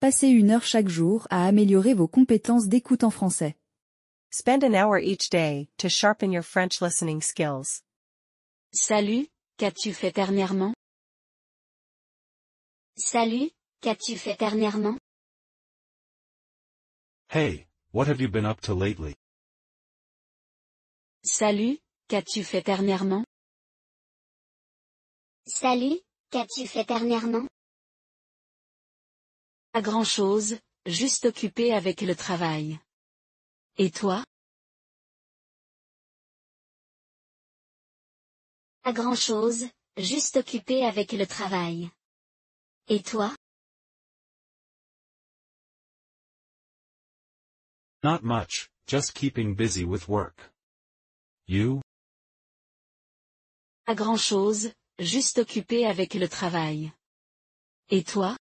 Passez 1 heure chaque jour à améliorer vos compétences d'écoute en français. Spend an hour each day to sharpen your French listening skills. Salut, qu'as-tu fait dernièrement? Salut, qu'as-tu fait dernièrement? Hey, what have you been up to lately? Salut, qu'as-tu fait dernièrement? Salut, qu'as-tu fait dernièrement? Pas grand-chose, juste occupé avec le travail. Et toi? Pas grand-chose, juste occupé avec le travail. Et toi? Not much, just keeping busy with work. You? Pas grand-chose, juste occupé avec le travail. Et toi?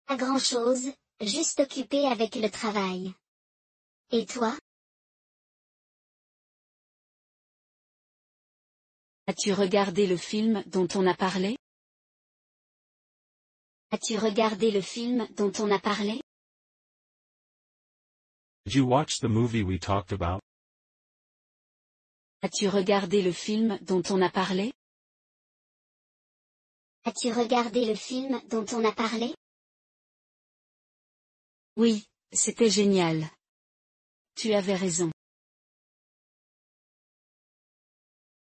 Pas grand-chose, juste occupé avec le travail. Et toi? As-tu regardé le film dont on a parlé? As-tu regardé le film dont on a parlé? Did you watch the movie we talked about? As-tu regardé le film dont on a parlé? As-tu regardé le film dont on a parlé? Oui, c'était génial. Tu avais raison.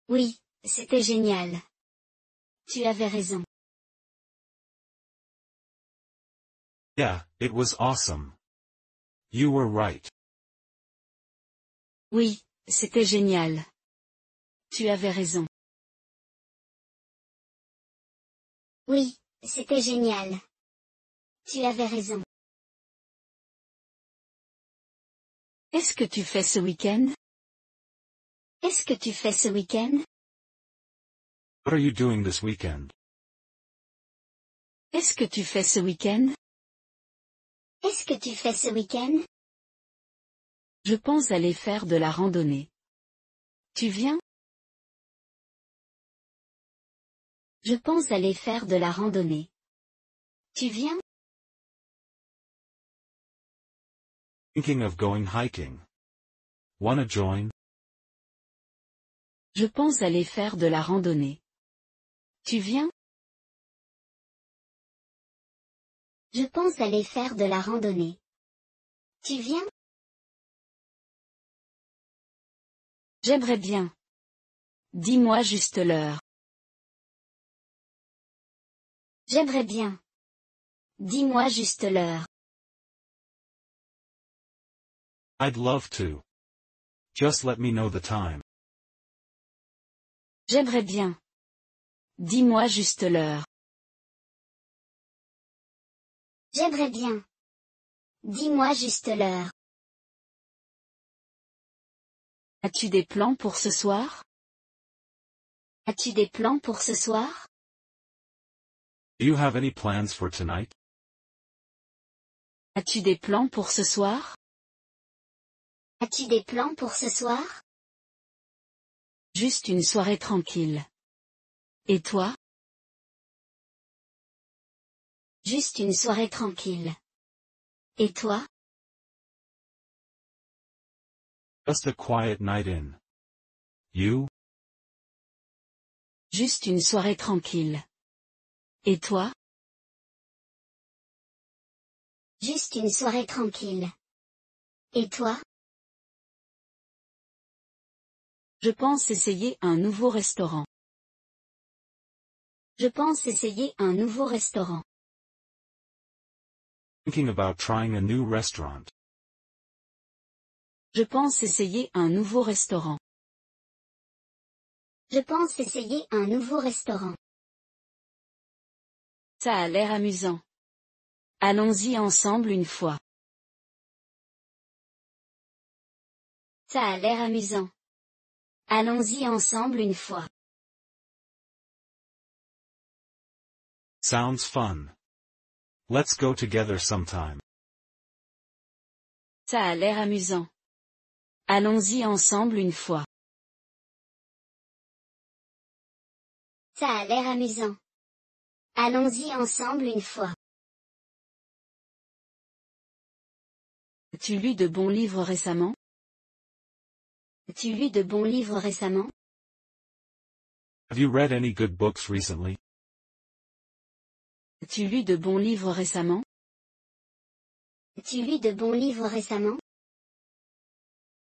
Oui, c'était génial. Tu avais raison. Yeah, it was awesome. You were right. Oui, c'était génial. Tu avais raison. Oui, c'était génial. Tu avais raison. Qu'est-ce que tu fais ce week-end? Qu'est-ce que tu fais ce week-end? What are you doing this weekend? Qu'est-ce que tu fais ce week-end? Qu'est-ce que tu fais ce week-end? Je pense aller faire de la randonnée. Tu viens? Je pense aller faire de la randonnée. Tu viens? Thinking of going hiking. Wanna join? Je pense aller faire de la randonnée. Tu viens? Je pense aller faire de la randonnée. Tu viens? J'aimerais bien. Dis-moi juste l'heure. J'aimerais bien. Dis-moi juste l'heure. I'd love to. Just let me know the time. J'aimerais bien. Dis-moi juste l'heure. J'aimerais bien. Dis-moi juste l'heure. As-tu des plans pour ce soir? As-tu des plans pour ce soir? Do you have any plans for tonight? As-tu des plans pour ce soir? As-tu des plans pour ce soir? Juste une soirée tranquille. Et toi? Juste une soirée tranquille. Et toi? Just a quiet night in. You? Juste une soirée tranquille. Et toi? Juste une soirée tranquille. Et toi? Je pense essayer un nouveau restaurant. Je pense essayer un nouveau restaurant. Thinking about trying a new restaurant. Je pense essayer un nouveau restaurant. Je pense essayer un nouveau restaurant. Ça a l'air amusant. Allons-y ensemble une fois. Ça a l'air amusant. Allons-y ensemble une fois. Sounds fun. Let's go together sometime. Ça a l'air amusant. Allons-y ensemble une fois. Ça a l'air amusant. Allons-y ensemble une fois. As-tu lu de bons livres récemment? As-tu lu de bons livres récemment? Have you read any good books recently? As-tu lu de bons livres récemment? As-tu lu de bons livres récemment?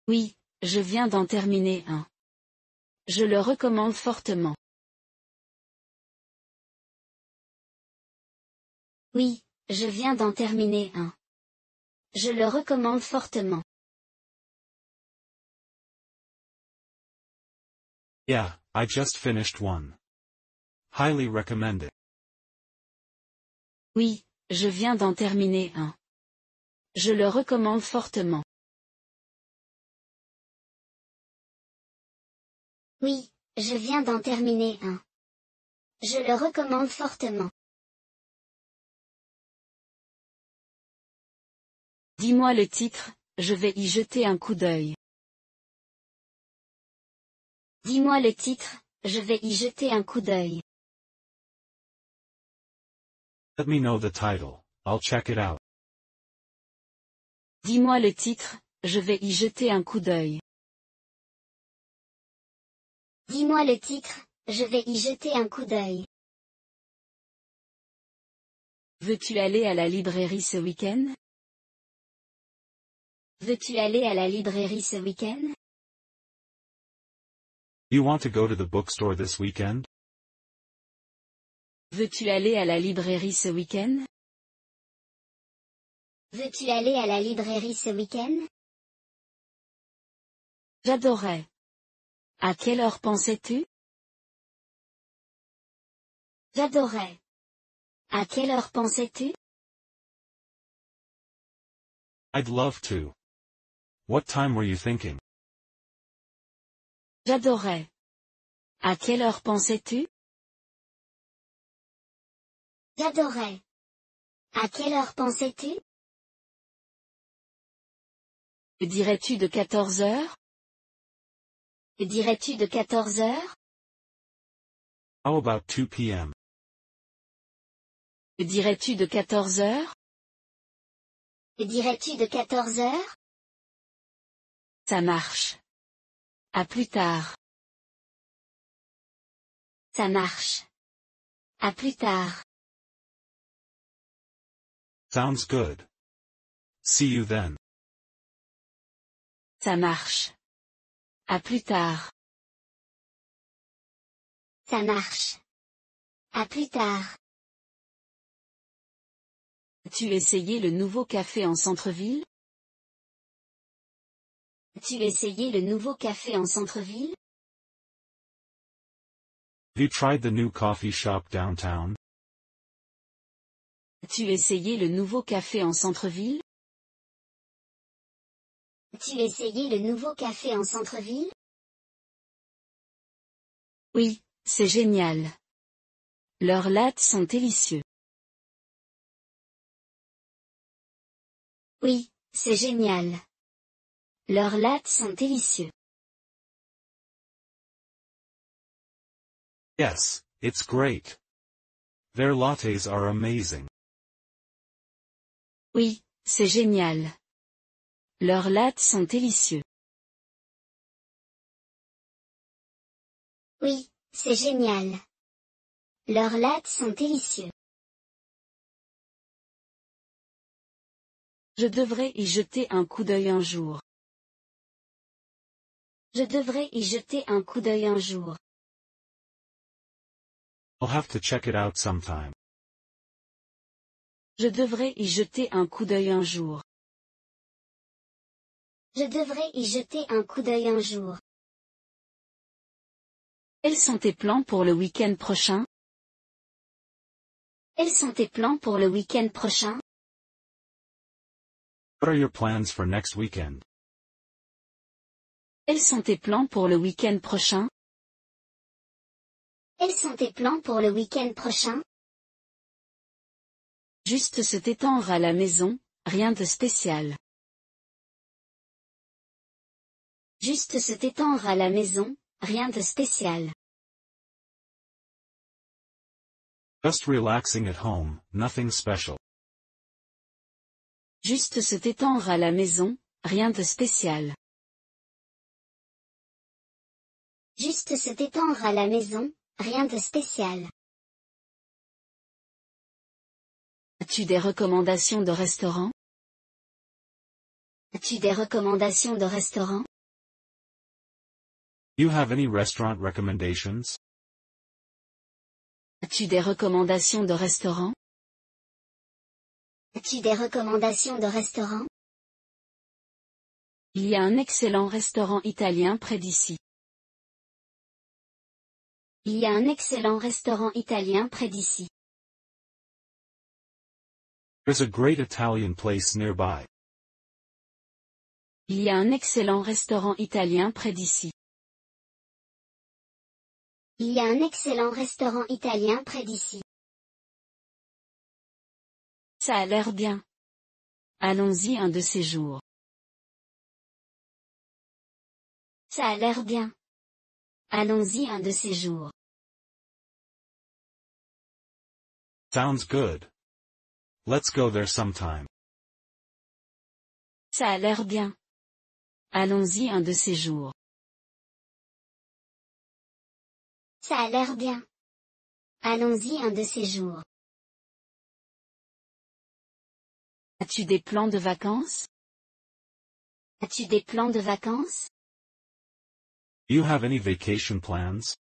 Oui, je viens d'en terminer un. Je le recommande fortement. Oui, je viens d'en terminer un. Je le recommande fortement. Yeah, I just finished one. Highly recommend it. Oui, je viens d'en terminer un. Je le recommande fortement. Oui, je viens d'en terminer un. Je le recommande fortement. Dis-moi le titre, je vais y jeter un coup d'œil. Dis-moi le titre, je vais y jeter un coup d'œil. Let me know the title, I'll check it out. Dis-moi le titre, je vais y jeter un coup d'œil. Dis-moi le titre, je vais y jeter un coup d'œil. Veux-tu aller à la librairie ce week-end? Veux-tu aller à la librairie ce week-end? You want to go to the bookstore this weekend? Veux-tu aller à la librairie ce week-end? Veux-tu aller à la librairie ce week-end? J'adorais. À quelle heure pensais-tu? J'adorais. À quelle heure pensais-tu? I'd love to. What time were you thinking? J'adorais. À quelle heure pensais-tu? J'adorais. À quelle heure pensais-tu? Que dirais-tu de 14 heures? Que dirais-tu de 14 heures? How about 2 p.m.? Que dirais-tu de 14 heures? Que dirais-tu de 14 heures? Ça marche. À plus tard. Ça marche. À plus tard. Sounds good. See you then. Ça marche. À plus tard. Ça marche. À plus tard. As-tu essayé le nouveau café en centre-ville? As-tu essayé le nouveau café en centre-ville? Have you tried the new coffee shop downtown? As-tu essayé le nouveau café en centre-ville? As-tu essayé le nouveau café en centre-ville? Oui, c'est génial. Leurs lattes sont délicieux. Oui, c'est génial. Leurs lattes sont délicieux. Yes, it's great. Their lattes are amazing. Oui, c'est génial. Leurs lattes sont délicieux. Oui, c'est génial. Leurs lattes sont délicieux. Je devrais y jeter un coup d'œil un jour. Je devrais y jeter un coup d'œil un jour. I'll have to check it out sometime. Je devrais y jeter un coup d'œil un jour. Je devrais y jeter un coup d'œil un jour. Quels sont tes plans pour le week-end prochain? Quels sont tes plans pour le week-end prochain? What are your plans for next weekend? Quels sont tes plans pour le week-end prochain? Quels sont tes plans pour le week-end prochain? Juste se détendre à la maison, rien de spécial. Juste se détendre à la maison, rien de spécial. Just relaxing at home, nothing special. Juste se détendre à la maison, rien de spécial. Juste se détendre à la maison, rien de spécial. As-tu des recommandations de restaurants? As-tu des recommandations de restaurants? You have any restaurant recommendations? As-tu des recommandations de restaurants? As-tu des recommandations de restaurants? Il y a un excellent restaurant italien près d'ici. Il y a un excellent restaurant italien près d'ici. There's a great Italian place nearby. Il y a un excellent restaurant italien près d'ici. Il y a un excellent restaurant italien près d'ici. Ça a l'air bien. Allons-y un de ces jours. Ça a l'air bien. Allons-y un de ces jours. Sounds good. Let's go there sometime. Ça a l'air bien. Allons-y un de ces jours. Ça a l'air bien. Allons-y un de ces jours. As-tu des plans de vacances? As-tu des plans de vacances? You have any vacation plans?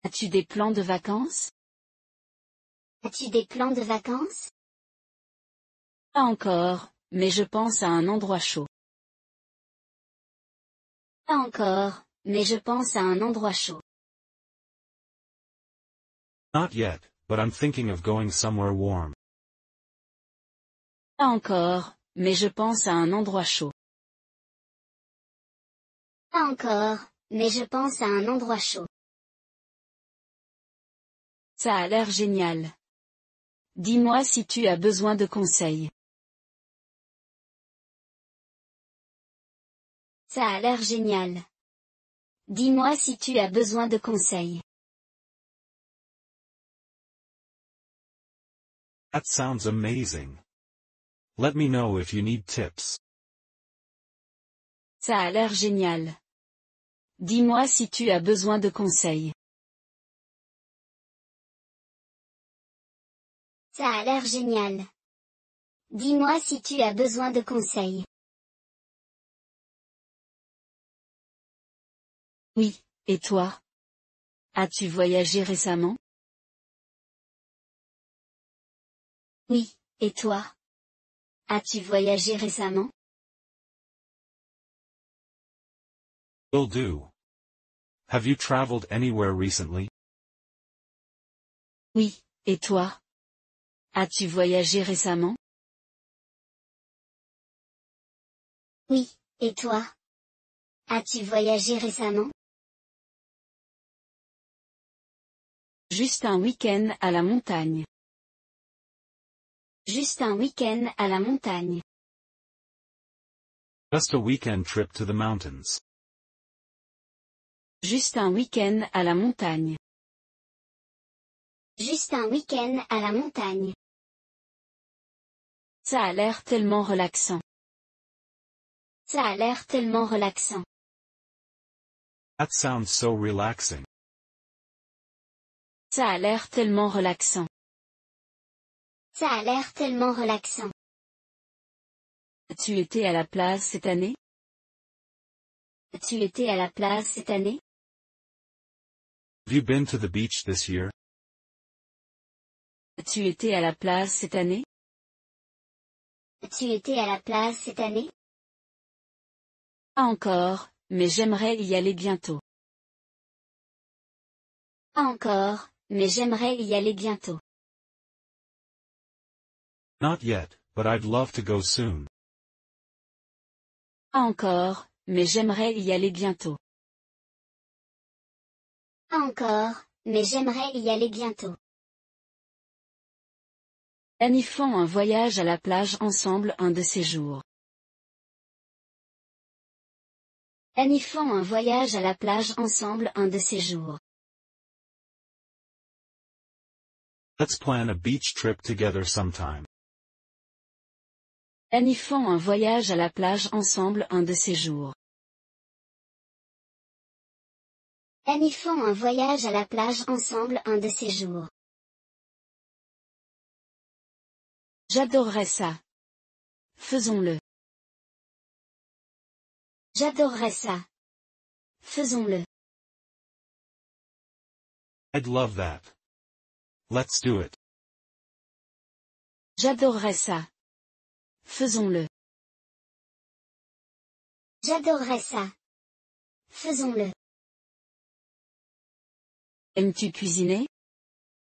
As-tu des plans de vacances? As-tu des plans de vacances? Pas encore, mais je pense à un endroit chaud. Pas encore, mais je pense à un endroit chaud. Not yet, but I'm thinking of going somewhere warm. Pas encore, mais je pense à un endroit chaud. Pas encore, mais je pense à un endroit chaud. Ça a l'air génial. Dis-moi si tu as besoin de conseils. Ça a l'air génial. Dis-moi si tu as besoin de conseils. That sounds amazing. Let me know if you need tips. Ça a l'air génial. Dis-moi si tu as besoin de conseils. Ça a l'air génial. Dis-moi si tu as besoin de conseils. Oui, et toi? As-tu voyagé récemment? Oui, et toi? As-tu voyagé récemment? Will do. Have you traveled anywhere recently? Oui, et toi? As-tu voyagé récemment? Oui, et toi? As-tu voyagé récemment? Juste un week-end à la montagne. Juste un week-end à la montagne. Just a weekend trip to the mountains. Juste un week-end à la montagne. Juste un week-end à la montagne. Ça a l'air tellement relaxant. Ça a l'air tellement relaxant. That sounds so relaxing. Ça a l'air tellement relaxant. Ça a l'air tellement relaxant. As-tu été à la plage cette année? As-tu été à la plage cette année? Have you been to the beach this year? As-tu été à la plage cette année? As-tu été à la plage cette année? Pas encore, mais j'aimerais y aller bientôt. Pas encore, mais j'aimerais y aller bientôt. Not yet, but I'd love to go soon. Pas encore, mais j'aimerais y aller bientôt. Pas encore, mais j'aimerais y aller bientôt. Planifions un voyage à la plage ensemble un de ces jours. Planifions un voyage à la plage ensemble un de ces jours. Let's plan a beach trip together sometime. Planifions un voyage à la plage ensemble un de ces jours. Planifions un voyage à la plage ensemble un de ces jours. J'adorerais ça. Faisons-le. J'adorerais ça. Faisons-le. I'd love that. Let's do it. J'adorerais ça. Faisons-le. J'adorerais ça. Faisons-le. Aimes-tu cuisiner?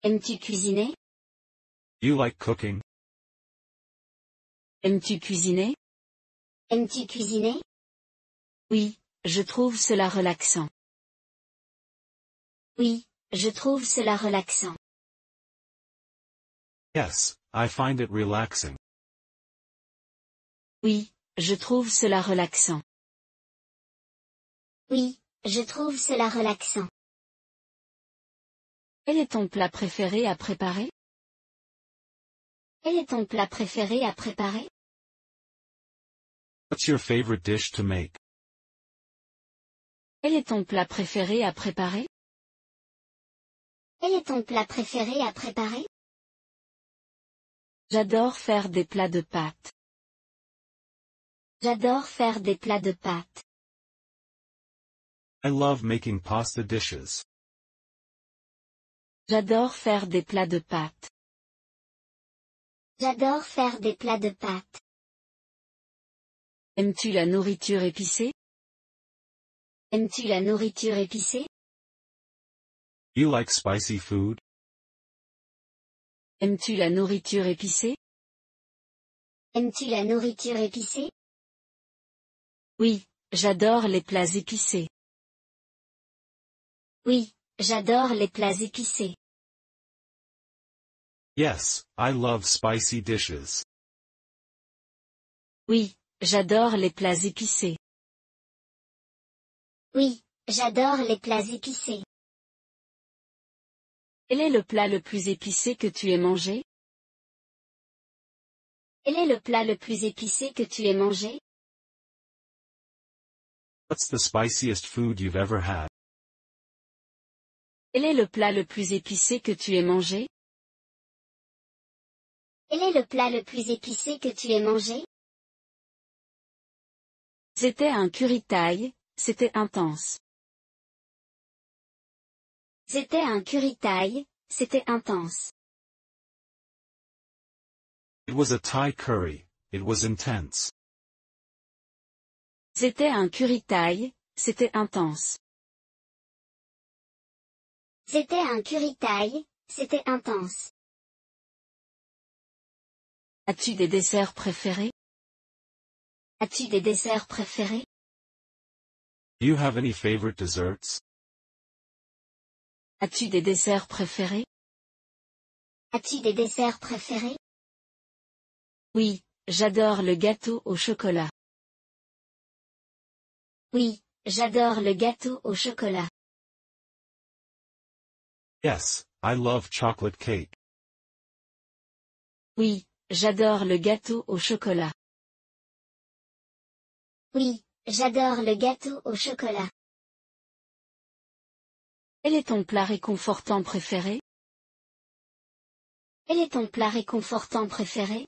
Aimes-tu cuisiner? You like cooking? Aimes-tu cuisiner? Aimes-tu cuisiner? Oui, je trouve cela relaxant. Oui, je trouve cela relaxant. Yes, I find it relaxing. Oui, je trouve cela relaxant. Oui, je trouve cela relaxant. Quel est ton plat préféré à préparer? Quel est ton plat préféré à préparer? What's your favorite dish to make? Quel est ton plat préféré à préparer? Quel est ton plat préféré à préparer? J'adore faire des plats de pâtes. J'adore faire des plats de pâtes. I love making pasta dishes. J'adore faire des plats de pâtes. J'adore faire des plats de pâtes. Aimes-tu la nourriture épicée? Aimes-tu la nourriture épicée? You like spicy food? Aimes-tu la nourriture épicée? Aimes-tu la nourriture épicée? Oui, j'adore les plats épicés. Oui, j'adore les plats épicés. Yes, I love spicy dishes. Oui, j'adore les plats épicés. Oui, j'adore les plats épicés. Quel est le plat le plus épicé que tu aies mangé? Quel est le plat le plus épicé que tu aies mangé? What's the spiciest food you've ever had? Quel est le plat le plus épicé que tu aies mangé? Quel est le plat le plus épicé que tu aies mangé? C'était un curry thaï, c'était intense. C'était un curry thaï, c'était intense. It was a Thai curry, it was intense. C'était un curry thaï, c'était intense. C'était un curry thaï, c'était intense. As-tu des desserts préférés? As-tu des desserts préférés? Do you have any favorite desserts? As-tu des desserts préférés? As-tu des desserts préférés? Oui, j'adore le gâteau au chocolat. Oui, j'adore le gâteau au chocolat. Yes, I love chocolate cake. Oui, j'adore le gâteau au chocolat. Oui, j'adore le gâteau au chocolat. Quel est ton plat réconfortant préféré? Quel est ton plat réconfortant préféré?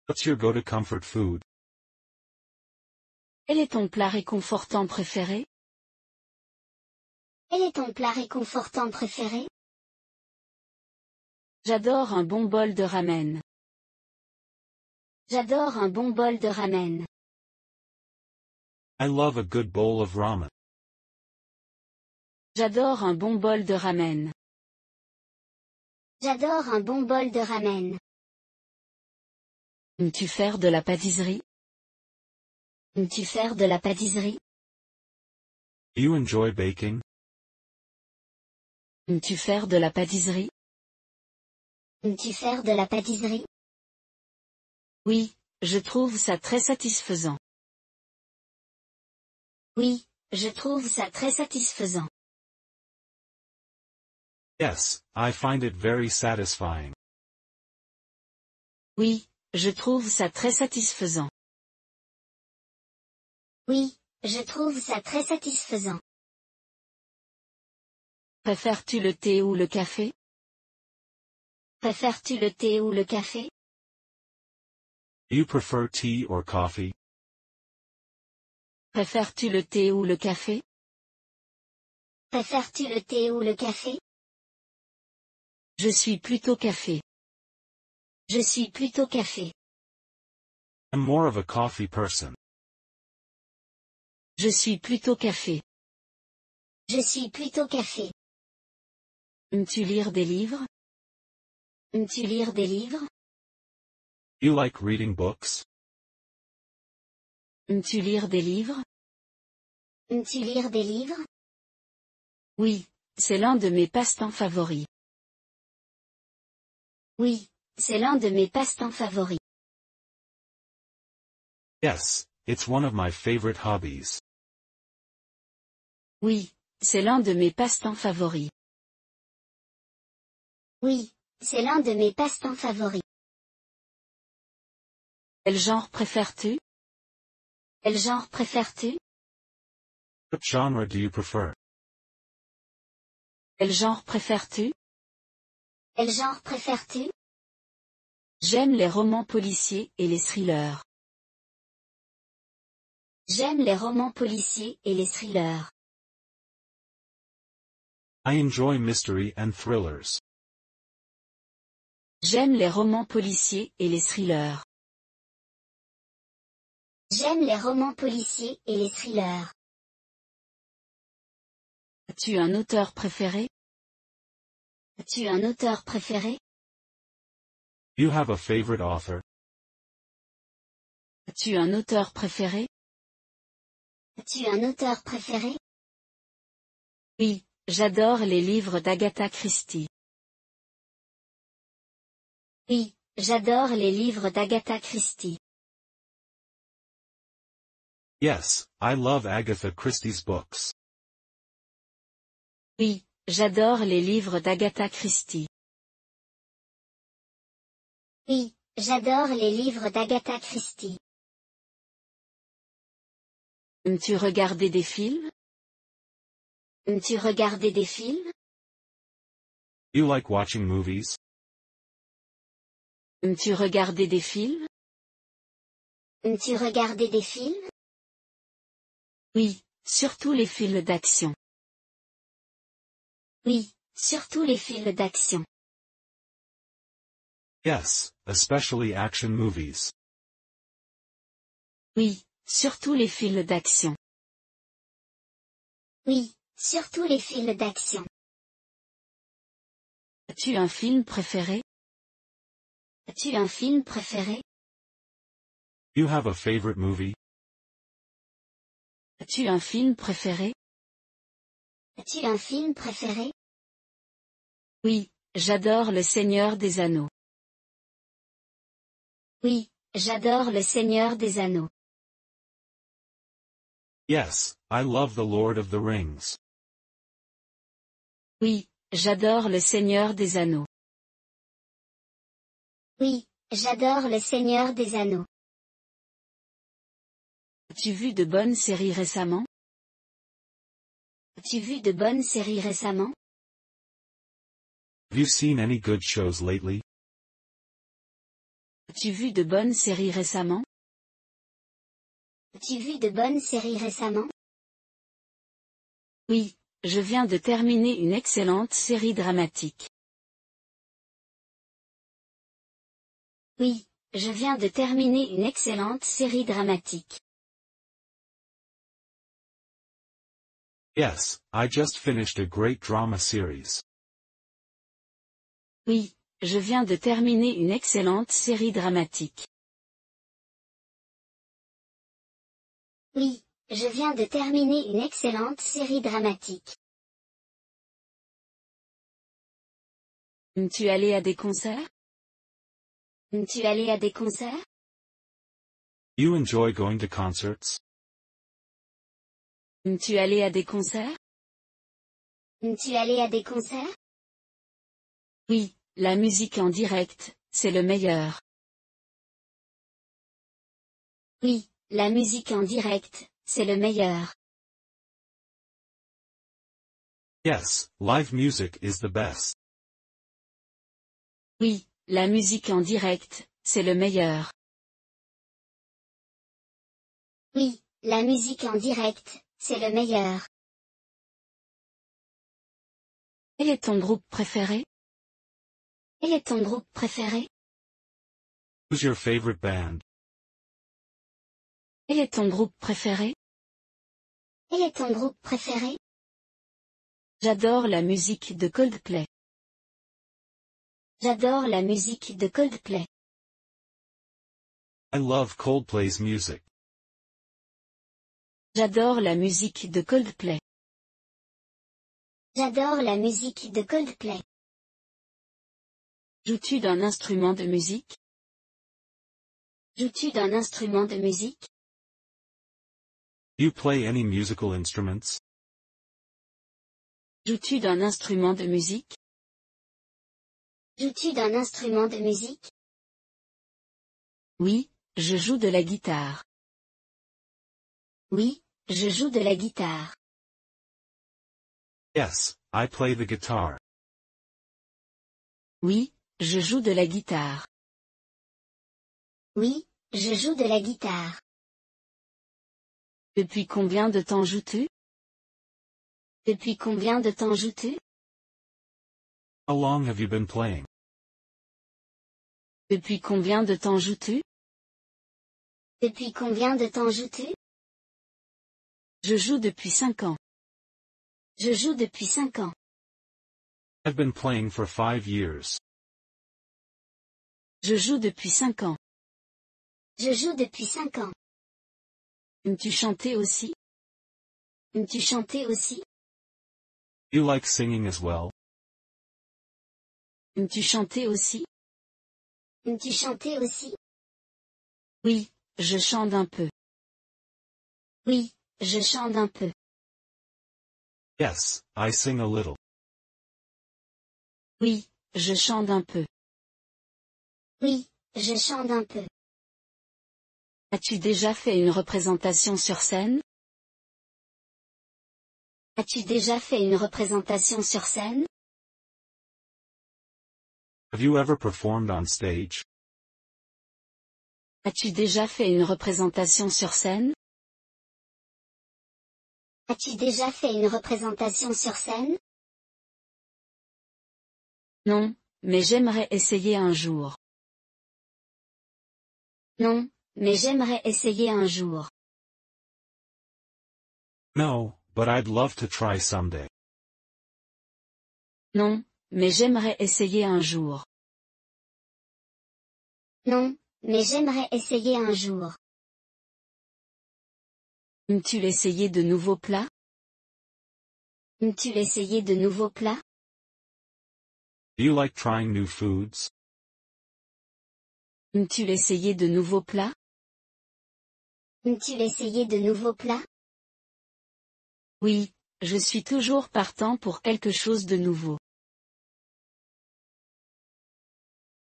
What's your go-to comfort food? Quel est ton plat réconfortant préféré? Quel est ton plat réconfortant préféré? J'adore un bon bol de ramen. J'adore un bon bol de ramen. I love a good bowl of ramen. J'adore un bon bol de ramen. J'adore un bon bol de ramen. Aimes-tu faire de la pâtisserie? Aimes-tu faire de la pâtisserie? Do you enjoy baking? Aimes-tu faire de la pâtisserie? Aimes-tu faire de la pâtisserie? Oui, je trouve ça très satisfaisant. Oui, je trouve ça très satisfaisant. Yes, I find it very satisfying. Oui, je trouve ça très satisfaisant. Oui, je trouve ça très satisfaisant. Préfères-tu le thé ou le café? Préfères-tu le thé ou le café? You prefer tea or coffee? Préfères-tu le thé ou le café? Préfères-tu le thé ou le café? Je suis plutôt café. Je suis plutôt café. I'm more of a coffee person. Je suis plutôt café. Je suis plutôt café. Aimes-tu lire des livres? Aimes-tu lire des livres? You like reading books? Aimes-tu lire des livres? Aimes-tu lire des livres? Oui, c'est l'un de mes passe-temps favoris. Oui, c'est l'un de mes passe-temps favoris. Yes, it's one of my favorite hobbies. Oui, c'est l'un de mes passe-temps favoris. Oui, c'est l'un de mes passe-temps favoris. Quel genre préfères-tu? Quel genre préfères-tu? What genre do you prefer? Quel genre préfères-tu? Quel genre préfères-tu? J'aime les romans policiers et les thrillers. J'aime les romans policiers et les thrillers. I enjoy mystery and thrillers. J'aime les romans policiers et les thrillers. J'aime les romans policiers et les thrillers. As-tu un auteur préféré? As-tu un auteur préféré? You have a favorite author? As-tu un auteur préféré? As-tu un auteur préféré? Oui, j'adore les livres d'Agatha Christie. Oui, j'adore les livres d'Agatha Christie. Yes, I love Agatha Christie's books. Oui, j'adore les livres d'Agatha Christie. Oui, j'adore les livres d'Agatha Christie. Aimes-tu regarder des films? Aimes-tu regarder des films? You like watching movies? Aimes-tu regarder des films? Aimes-tu regarder des films? Oui, surtout les films d'action. Oui, surtout les films d'action. Yes, especially action movies. Oui, surtout les films d'action. Oui, surtout les films d'action. As-tu un film préféré? As-tu un film préféré? You have a favorite movie? As-tu un film préféré? As-tu un film préféré? Oui, j'adore Le Seigneur des Anneaux. Oui, j'adore Le Seigneur des Anneaux. Yes, I love The Lord of the Rings. Oui, j'adore Le Seigneur des Anneaux. Oui, j'adore Le Seigneur des Anneaux. As-tu vu de bonnes séries récemment? As-tu vu de bonnes séries récemment? Have you seen any good shows lately? As-tu vu de bonnes séries récemment? As-tu vu de bonnes séries récemment? Oui, je viens de terminer une excellente série dramatique. Oui, je viens de terminer une excellente série dramatique. Yes, I just finished a great drama series. Oui, je viens de terminer une excellente série dramatique. Oui, je viens de terminer une excellente série dramatique. Aimes-tu aller à des concerts? Aimes-tu aller à des concerts? You enjoy going to concerts? Aimes-tu aller à des concerts? Aimes-tu aller à des concerts? Oui, la musique en direct, c'est le meilleur. Oui, la musique en direct, c'est le meilleur. Yes, live music is the best. Oui, la musique en direct, c'est le meilleur. Oui, la musique en direct, c'est le meilleur. Quel est ton groupe préféré? Quel est ton groupe préféré? Who's your favorite band? Quel est ton groupe préféré? Quel est ton groupe préféré? J'adore la musique de Coldplay. J'adore la musique de Coldplay. I love Coldplay's music. J'adore la musique de Coldplay. J'adore la musique de Coldplay. Joues-tu d'un instrument de musique? Joues-tu d'un instrument de musique? Do you play any musical instruments? Joues-tu d'un instrument de musique? Joues-tu d'un instrument de musique? Oui, je joue de la guitare. Oui, je joue de la guitare. Yes, I play the guitar. Oui, je joue de la guitare. Oui, je joue de la guitare. Depuis combien de temps joues-tu? Depuis combien de temps joues-tu? How long have you been playing? Depuis combien de temps joues-tu? Depuis combien de temps joues-tu? Je joue depuis 5 ans. Je joue depuis 5 ans. I've been playing for 5 years. Je joue depuis 5 ans. Je joue depuis 5 ans. Aimes-tu chanter aussi? Aimes-tu chanter aussi? You like singing as well? Aimes-tu chanter aussi? Aimes-tu chanter aussi? Oui, je chante un peu. Oui, je chante un peu. Yes, I sing a little. Oui, je chante un peu. Oui, je chante un peu. As-tu déjà fait une représentation sur scène? As-tu déjà fait une représentation sur scène? Have you ever performed on stage? As-tu déjà fait une représentation sur scène? As-tu déjà fait une représentation sur scène? Non, mais j'aimerais essayer un jour. Non, mais j'aimerais essayer un jour. No, but I'd love to try someday. Non, mais j'aimerais essayer un jour. Non, mais j'aimerais essayer un jour. Aimes-tu essayer de nouveaux plats? Aimes-tu essayer de nouveaux plats? Do you like trying new foods? Aimes-tu essayer de nouveaux plats? Aimes-tu essayer de nouveaux plats? Oui, je suis toujours partant pour quelque chose de nouveau.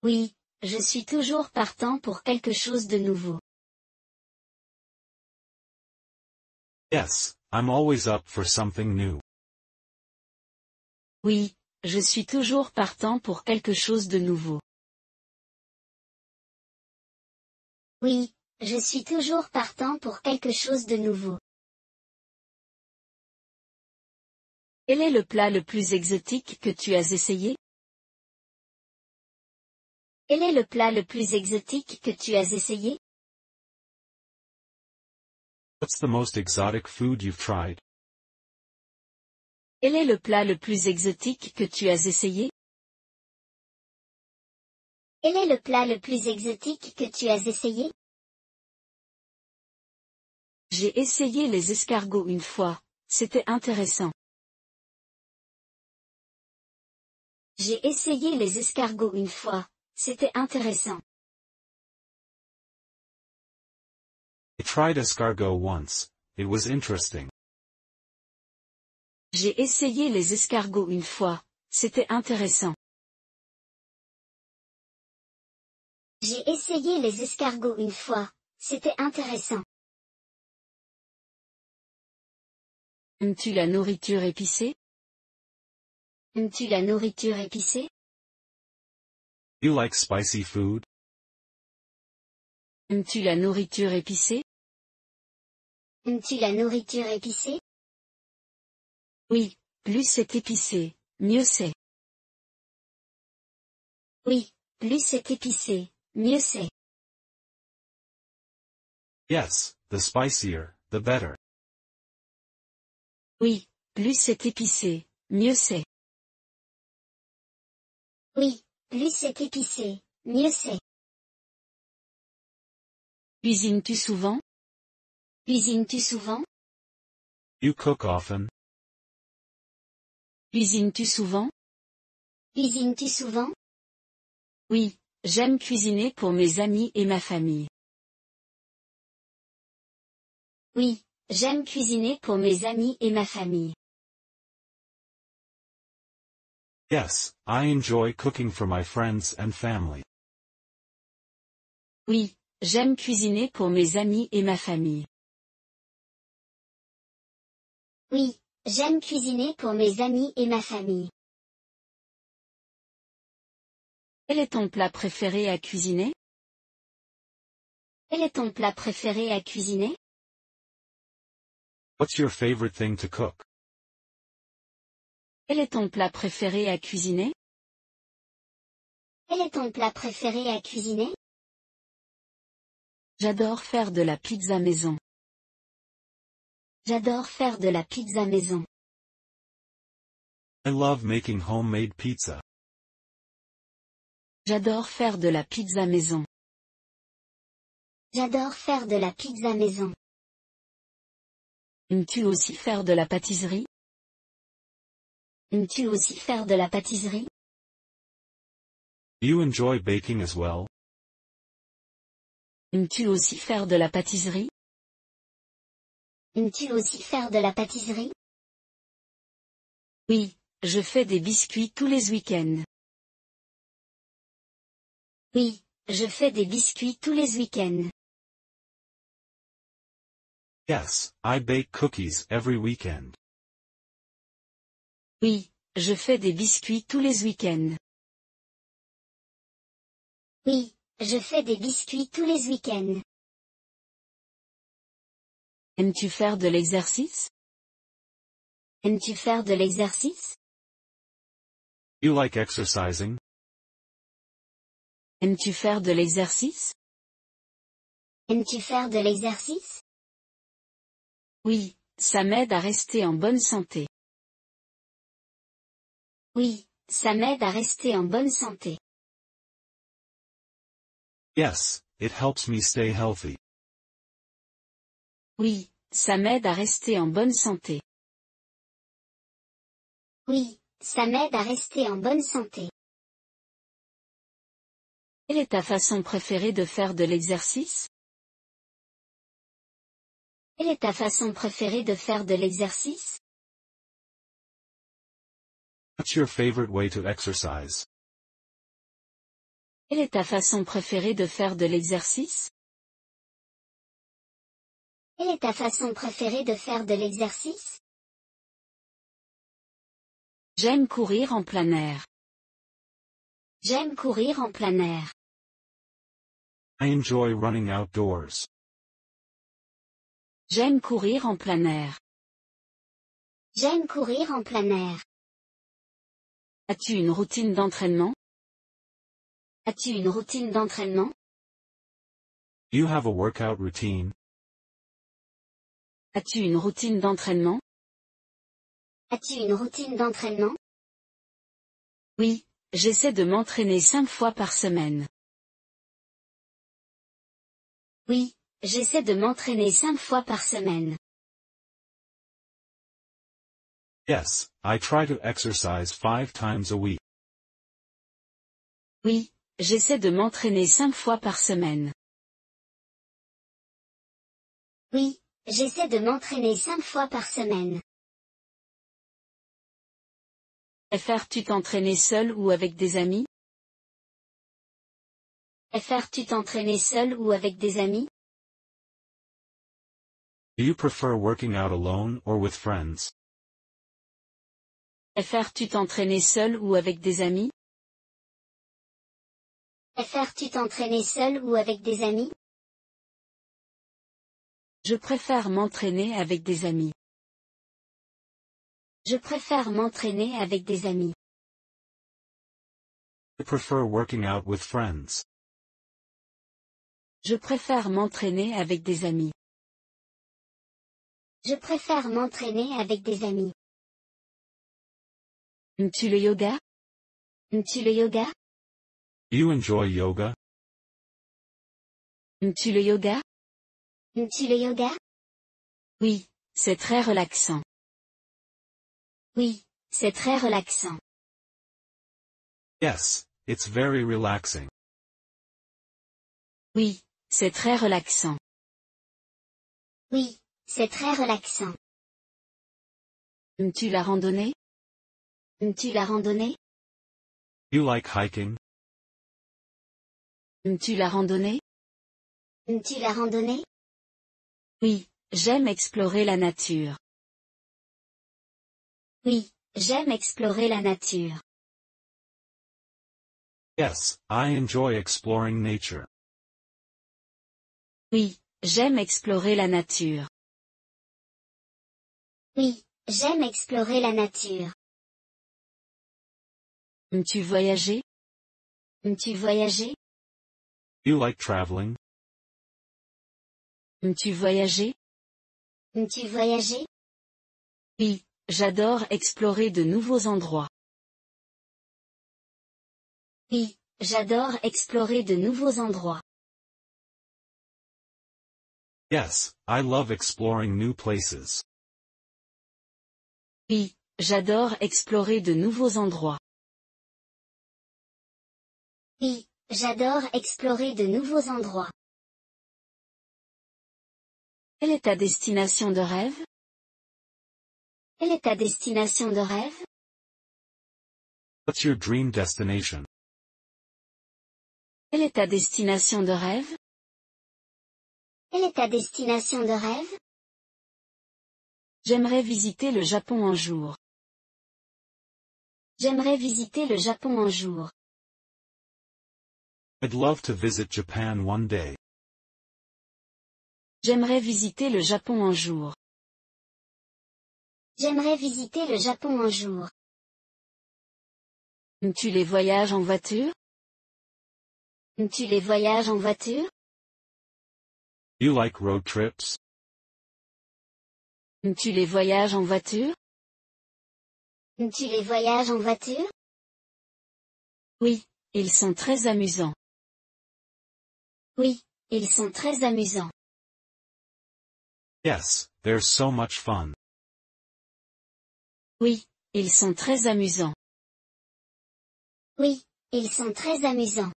Oui, je suis toujours partant pour quelque chose de nouveau. Yes, I'm always up for something new. Oui, je suis toujours partant pour quelque chose de nouveau. Oui, je suis toujours partant pour quelque chose de nouveau. Quel est le plat le plus exotique que tu as essayé? Quel est le plat le plus exotique que tu as essayé? What's the most exotic food you've tried? Quel est le plat le plus exotique que tu as essayé? Quel est le plat le plus exotique que tu as essayé? J'ai essayé les escargots une fois, c'était intéressant. J'ai essayé les escargots une fois, c'était intéressant. I tried escargot once. It was interesting. J'ai essayé les escargots une fois, c'était intéressant. J'ai essayé les escargots une fois, c'était intéressant. Aimes-tu la nourriture épicée? Aimes-tu la nourriture épicée? You like spicy food? Aimes-tu la nourriture épicée? Aimes-tu la nourriture épicée? Oui, plus c'est épicé, mieux c'est. Oui, plus c'est épicé, mieux c'est. Yes, the spicier, the better. Oui, plus c'est épicé, mieux c'est. Oui, plus c'est épicé, mieux c'est. Cuisines-tu souvent? Cuisines-tu souvent? You cook often? Cuisines-tu souvent? Cuisines-tu souvent? Oui, j'aime cuisiner pour mes amis et ma famille. Oui, j'aime cuisiner pour mes amis et ma famille. Yes, I enjoy cooking for my friends and family. Oui, j'aime cuisiner pour mes amis et ma famille. Oui, j'aime cuisiner pour mes amis et ma famille. Quel est ton plat préféré à cuisiner? Quel est ton plat préféré à cuisiner? What's your favorite thing to cook? Quel est ton plat préféré à cuisiner? Quel est ton plat préféré à cuisiner? J'adore faire de la pizza maison. J'adore faire de la pizza maison. I love making homemade pizza. J'adore faire de la pizza maison. J'adore faire de la pizza maison. Aimes-tu aussi faire de la pâtisserie? Aimes-tu aussi faire de la pâtisserie? Do you enjoy baking as well? Aimes-tu aussi faire de la pâtisserie? Aimes-tu aussi faire de la pâtisserie? Oui, je fais des biscuits tous les week-ends. Oui, je fais des biscuits tous les week-ends. Yes, I bake cookies every weekend. Oui, je fais des biscuits tous les week-ends. Oui, je fais des biscuits tous les week-ends. Aimes-tu faire de l'exercice? Aimes-tu faire de l'exercice? You like exercising? Aimes-tu faire de l'exercice? Aimes-tu faire de l'exercice? Oui, ça m'aide à rester en bonne santé. Oui, ça m'aide à rester en bonne santé. Yes, it helps me stay healthy. Oui, ça m'aide à rester en bonne santé. Oui, ça m'aide à rester en bonne santé. Quelle est ta façon préférée de faire de l'exercice? Quelle est ta façon préférée de faire de l'exercice? What's your favorite way to exercise? Quelle est ta façon préférée de faire de l'exercice? Quelle est ta façon préférée de faire de l'exercice? J'aime courir en plein air. J'aime courir en plein air. I enjoy running outdoors. J'aime courir en plein air. J'aime courir en plein air. As-tu une routine d'entraînement? As-tu une routine d'entraînement? You have a workout routine? As-tu une routine d'entraînement? As-tu une routine d'entraînement? Oui, j'essaie de m'entraîner 5 fois par semaine. Oui, j'essaie de m'entraîner 5 fois par semaine. Yes, I try to exercise 5 times a week. Oui, j'essaie de m'entraîner 5 fois par semaine. Oui, j'essaie de m'entraîner 5 fois par semaine. Préfères-tu t'entraîner seul ou avec des amis? Préfères-tu t'entraîner seul ou avec des amis? Do you prefer working out alone or with friends? Préfères-tu t'entraîner seul ou avec des amis? Préfères-tu t'entraîner seul ou avec des amis? Je préfère m'entraîner avec des amis. Je préfère m'entraîner avec des amis. I prefer working out with friends. Je préfère m'entraîner avec des amis. Je préfère m'entraîner avec des amis. Aimes-tu le yoga? Aimes-tu le yoga? Do you enjoy yoga? Aimes-tu le yoga? Aimes-tu le yoga? Oui, c'est très relaxant. Oui, c'est très relaxant. Yes, it's very relaxing. Oui, c'est très relaxant. Oui, c'est très relaxant. Aimes-tu la randonnée? Aimes-tu la randonnée? You like hiking? Aimes-tu la randonnée? Aimes-tu la randonnée? Oui, j'aime explorer la nature. Oui, j'aime explorer la nature. Yes, I enjoy exploring nature. Oui, j'aime explorer la nature. Oui, j'aime explorer la nature. Aimes-tu voyager? Aimes-tu voyager? You like traveling? Aimes-tu voyager? Aimes-tu voyager? Oui, j'adore explorer de nouveaux endroits. Oui, j'adore explorer de nouveaux endroits. Yes, I love exploring new places. Oui, j'adore explorer de nouveaux endroits. Oui, j'adore explorer de nouveaux endroits. Quelle est ta destination de rêve? Quelle est ta destination de rêve? What's your dream destination? Quelle est ta destination de rêve? Quelle est ta destination de rêve? J'aimerais visiter le Japon un jour. J'aimerais visiter le Japon un jour. I'd love to visit Japan one day. J'aimerais visiter le Japon un jour. J'aimerais visiter le Japon un jour. Aimes-tu les voyages en voiture? Aimes-tu les voyages en voiture? You like road trips? Aimes-tu les voyages en voiture? Aimes-tu les voyages en voiture? Oui, ils sont très amusants. Oui, ils sont très amusants. Yes, they're so much fun. Oui, ils sont très amusants. Oui, ils sont très amusants.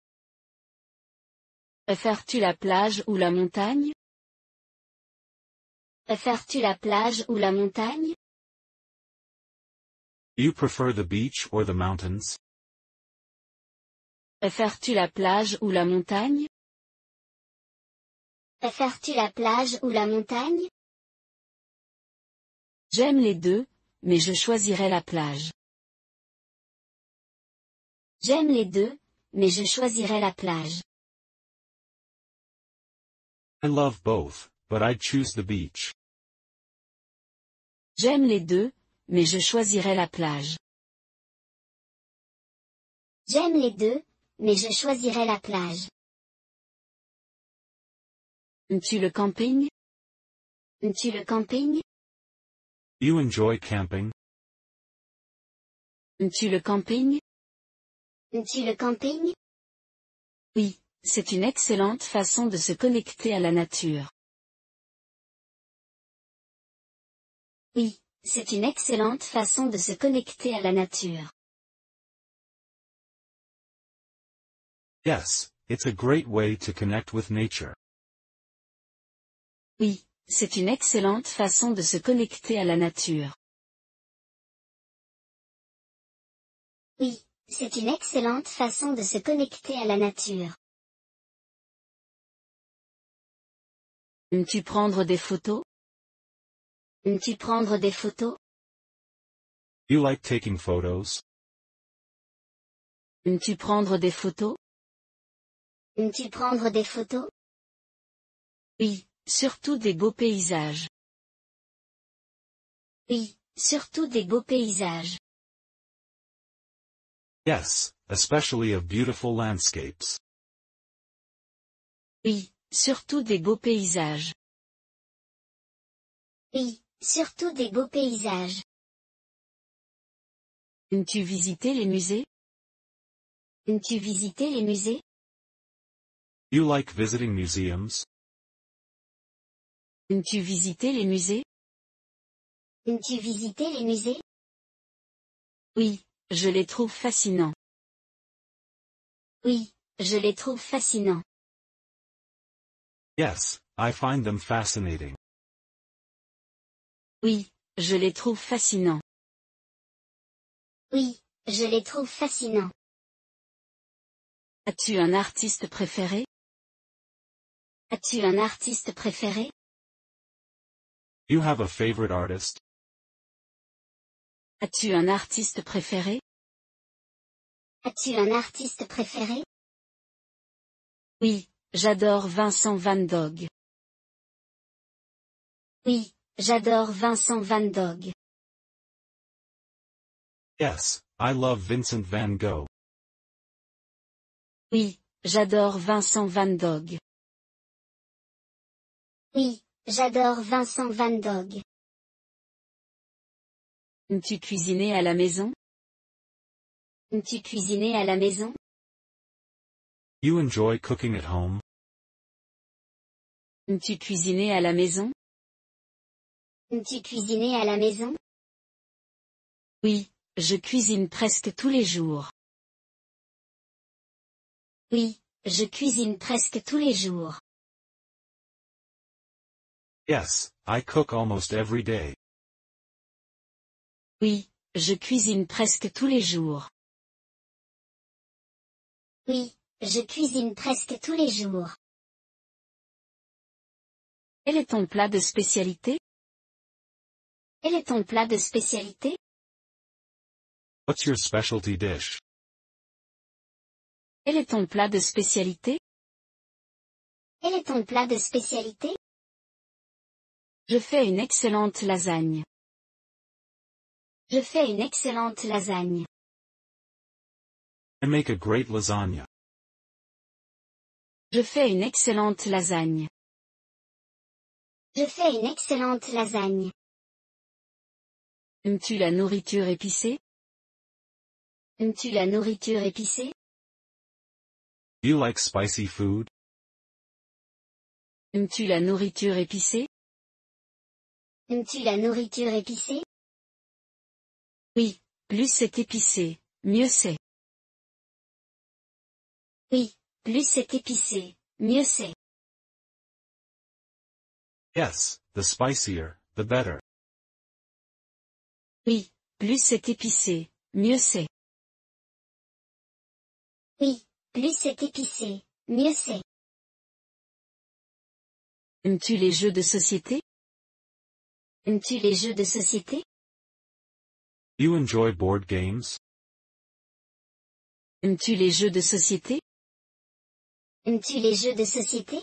Préfères-tu la plage ou la montagne? Préfères-tu la plage ou la montagne? Do you prefer the beach or the mountains? Préfères-tu la plage ou la montagne? Préfères-tu la plage ou la montagne? J'aime les deux, mais je choisirais la plage. J'aime les deux, mais je choisirais la plage. I love both, but I'd choose the beach. J'aime les deux, mais je choisirais la plage. J'aime les deux, mais je choisirais la plage. Aimes-tu le camping? Aimes-tu le camping? Do you enjoy camping? Aimes-tu le camping? Aimes-tu le camping? Oui, c'est une excellente façon de se connecter à la nature. Oui, c'est une excellente façon de se connecter à la nature. Yes, it's a great way to connect with nature. Oui, c'est une excellente façon de se connecter à la nature. Oui, c'est une excellente façon de se connecter à la nature. Aimes-tu prendre des photos? Aimes-tu prendre des photos? You like taking photos? Aimes-tu prendre des photos? Aimes-tu prendre des photos? Oui, surtout des beaux paysages. Oui, surtout des beaux paysages. Yes, especially of beautiful landscapes. Oui, surtout des beaux paysages. Oui, surtout des beaux paysages. Aimes-tu visiter les musées? Aimes-tu visiter les musées? You like visiting museums? Aimes-tu visiter les musées? Aimes-tu visiter les musées? Oui, je les trouve fascinants. Oui, je les trouve fascinants. Yes, I find them fascinating. Oui, je les trouve fascinants. Oui, je les trouve fascinants. As-tu un artiste préféré? As-tu un artiste préféré? You have a favorite artist? As-tu un artiste préféré? As-tu un artiste préféré? Oui, j'adore Vincent Van Gogh. Oui, j'adore Vincent Van Gogh. Yes, I love Vincent van Gogh. Oui, j'adore Vincent Van Gogh. Oui, j'adore Vincent Van Gogh. Aimes-tu cuisiner à la maison? Aimes-tu cuisiner à la maison? You enjoy cooking at home? Aimes-tu cuisiner à la maison? Aimes-tu cuisiner à la maison? Oui, je cuisine presque tous les jours. Oui, je cuisine presque tous les jours. Yes, I cook almost every day. Oui, je cuisine presque tous les jours. Oui, je cuisine presque tous les jours. Quel est ton plat de spécialité? Quel est ton plat de spécialité? What's your specialty dish? Quel est ton plat de spécialité? Quel est ton plat de spécialité? Je fais une excellente lasagne. Je fais une excellente lasagne. I make a great lasagna. Je fais une excellente lasagne. Je fais une excellente lasagne. Aimes-tu la nourriture épicée? Aimes-tu la nourriture épicée? You like spicy food? Aimes-tu la nourriture épicée? Aimes-tu la nourriture épicée? Oui, plus c'est épicé, mieux c'est. Oui, plus c'est épicé, mieux c'est. Yes, the spicier, the better. Oui, plus c'est épicé, mieux c'est. Oui, plus c'est épicé, mieux c'est. Aimes-tu les jeux de société? Aimes-tu les jeux de société? You enjoy board games? Aimes-tu les jeux de société? Aimes-tu les jeux de société?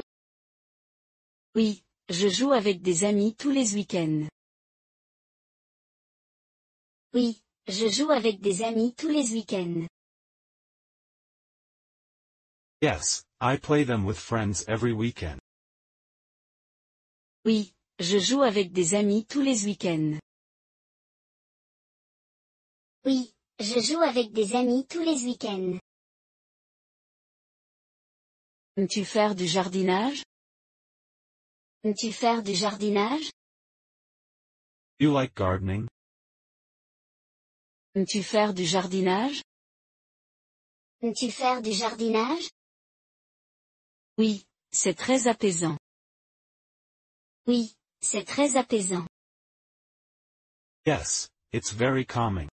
Oui, je joue avec des amis tous les week-ends. Oui, je joue avec des amis tous les week-ends. Yes, I play them with friends every weekend. Oui, je joue avec des amis tous les week-ends. Oui, je joue avec des amis tous les week-ends. Aimes-tu faire du jardinage? Aimes-tu faire du jardinage? You like gardening? Aimes-tu faire du jardinage? Aimes-tu faire du jardinage? Oui, c'est très apaisant. Oui, c'est très apaisant. Yes, it's very calming.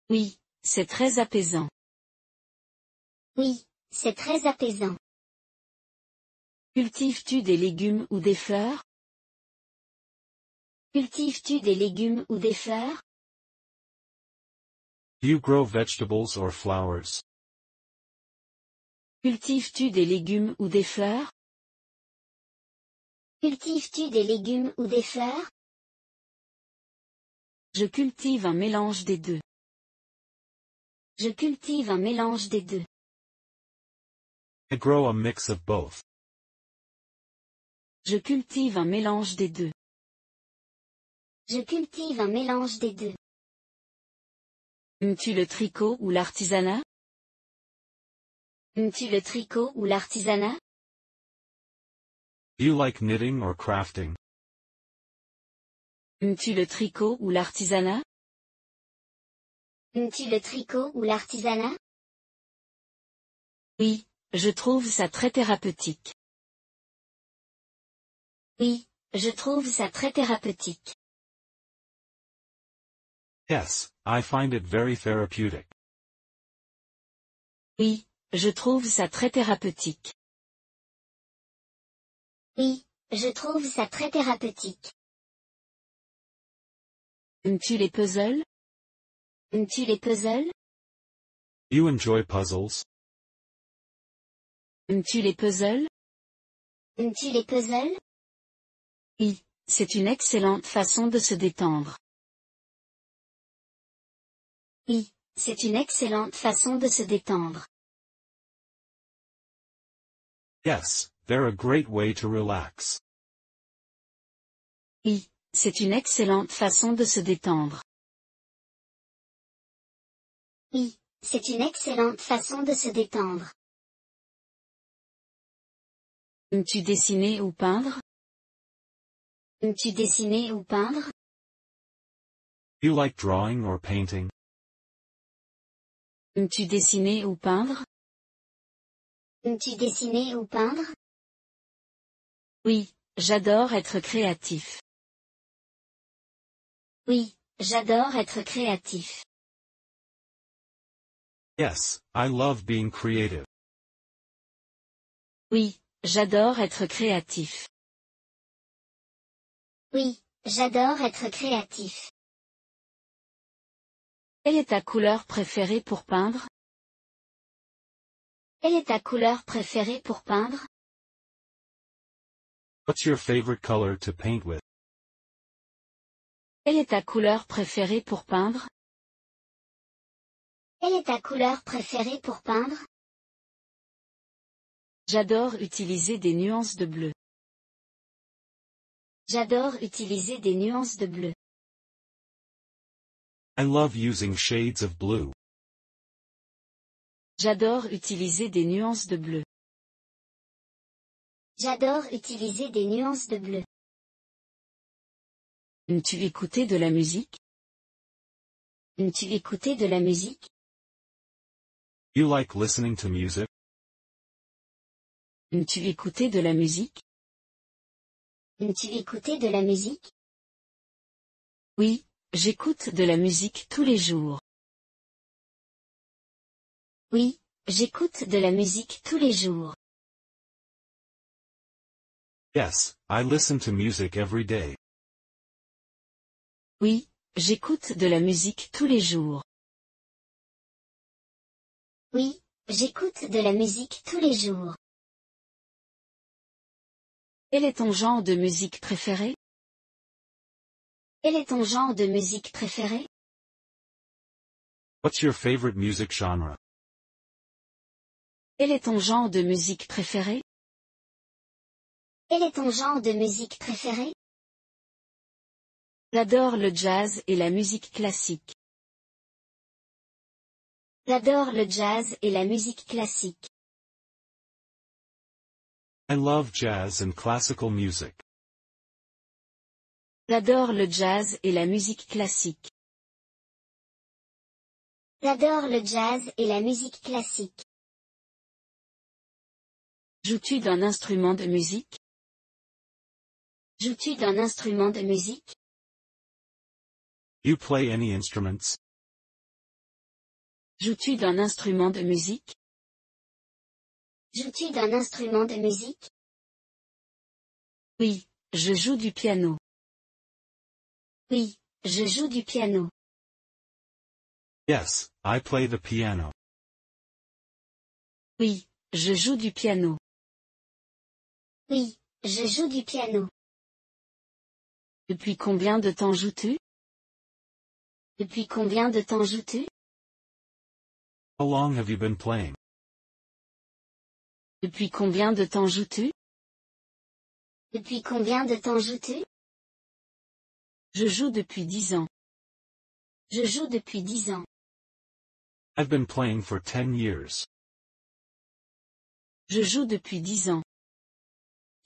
Oui, c'est très apaisant. Oui, c'est très apaisant. Cultives-tu des légumes ou des fleurs? Cultives-tu des légumes ou des fleurs? Do you grow vegetables or flowers? Cultives-tu des légumes ou des fleurs? Cultives-tu des légumes ou des fleurs? Je cultive un mélange des deux. Je cultive un mélange des deux. I grow a mix of both. Je cultive un mélange des deux. Je cultive un mélange des deux. Aimes-tu le tricot ou l'artisanat? Aimes-tu le tricot ou l'artisanat? Do you like knitting or crafting? Aimes-tu le tricot ou l'artisanat? Aimes-tu le tricot ou l'artisanat? Oui, je trouve ça très thérapeutique. Oui, je trouve ça très thérapeutique. Yes, I find it very therapeutic. Oui, je trouve ça très thérapeutique. Oui, je trouve ça très thérapeutique. Aimes-tu les puzzles? Aimes-tu les puzzles? You enjoy puzzles? Aimes-tu les puzzles? Aimes-tu les puzzles? Oui, c'est une excellente façon de se détendre. Oui, c'est une excellente façon de se détendre. Yes, they're a great way to relax. Oui, c'est une excellente façon de se détendre. Oui, c'est une excellente façon de se détendre. Aimes-tu dessiner ou peindre? Aimes-tu dessiner ou peindre? You like drawing or painting? Aimes-tu dessiner ou peindre? Aimes-tu dessiner ou peindre? Oui, j'adore être créatif. Oui, j'adore être créatif. Yes, I love being creative. Oui, j'adore être créatif. Oui, j'adore être créatif. Quelle est ta couleur préférée pour peindre? Quelle est ta couleur préférée pour peindre? What's your favorite color to paint with? Quelle est ta couleur préférée pour peindre? Quelle est ta couleur préférée pour peindre? J'adore utiliser des nuances de bleu. J'adore utiliser des nuances de bleu. I love using shades of blue. J'adore utiliser des nuances de bleu. J'adore utiliser des nuances de bleu. Aimes-tu écouter de la musique? Aimes-tu écouter de la musique? You like listening to music? Aimes-tu écouter de la musique? Aimes-tu écouter de la musique? Oui, j'écoute de la musique tous les jours. Oui, j'écoute de la musique tous les jours. Yes, I listen to music every day. Oui, j'écoute de la musique tous les jours. Oui, j'écoute de la musique tous les jours. Quel est ton genre de musique préféré? Quel est ton genre de musique préféré? What's your favorite music genre? Quel est ton genre de musique préféré? Quel est ton genre de musique préféré? J'adore le jazz et la musique classique. J'adore le jazz et la musique classique. I love jazz and classical music. J'adore le jazz et la musique classique. J'adore le jazz et la musique classique. Joues-tu d'un instrument de musique? Joues-tu d'un instrument de musique? You play any instruments? Joues-tu d'un instrument de musique? Joues-tu d'un instrument de musique? Oui, je joue du piano. Oui, je joue du piano. Yes, I play the piano. Oui, je joue du piano. Oui, je joue du piano. Depuis combien de temps joues-tu? Depuis combien de temps joues-tu? How long have you been playing? Depuis combien de temps joues-tu? Depuis combien de temps joues-tu? Je joue depuis 10 ans. Je joue depuis 10 ans. I've been playing for 10 years. Je joue depuis 10 ans.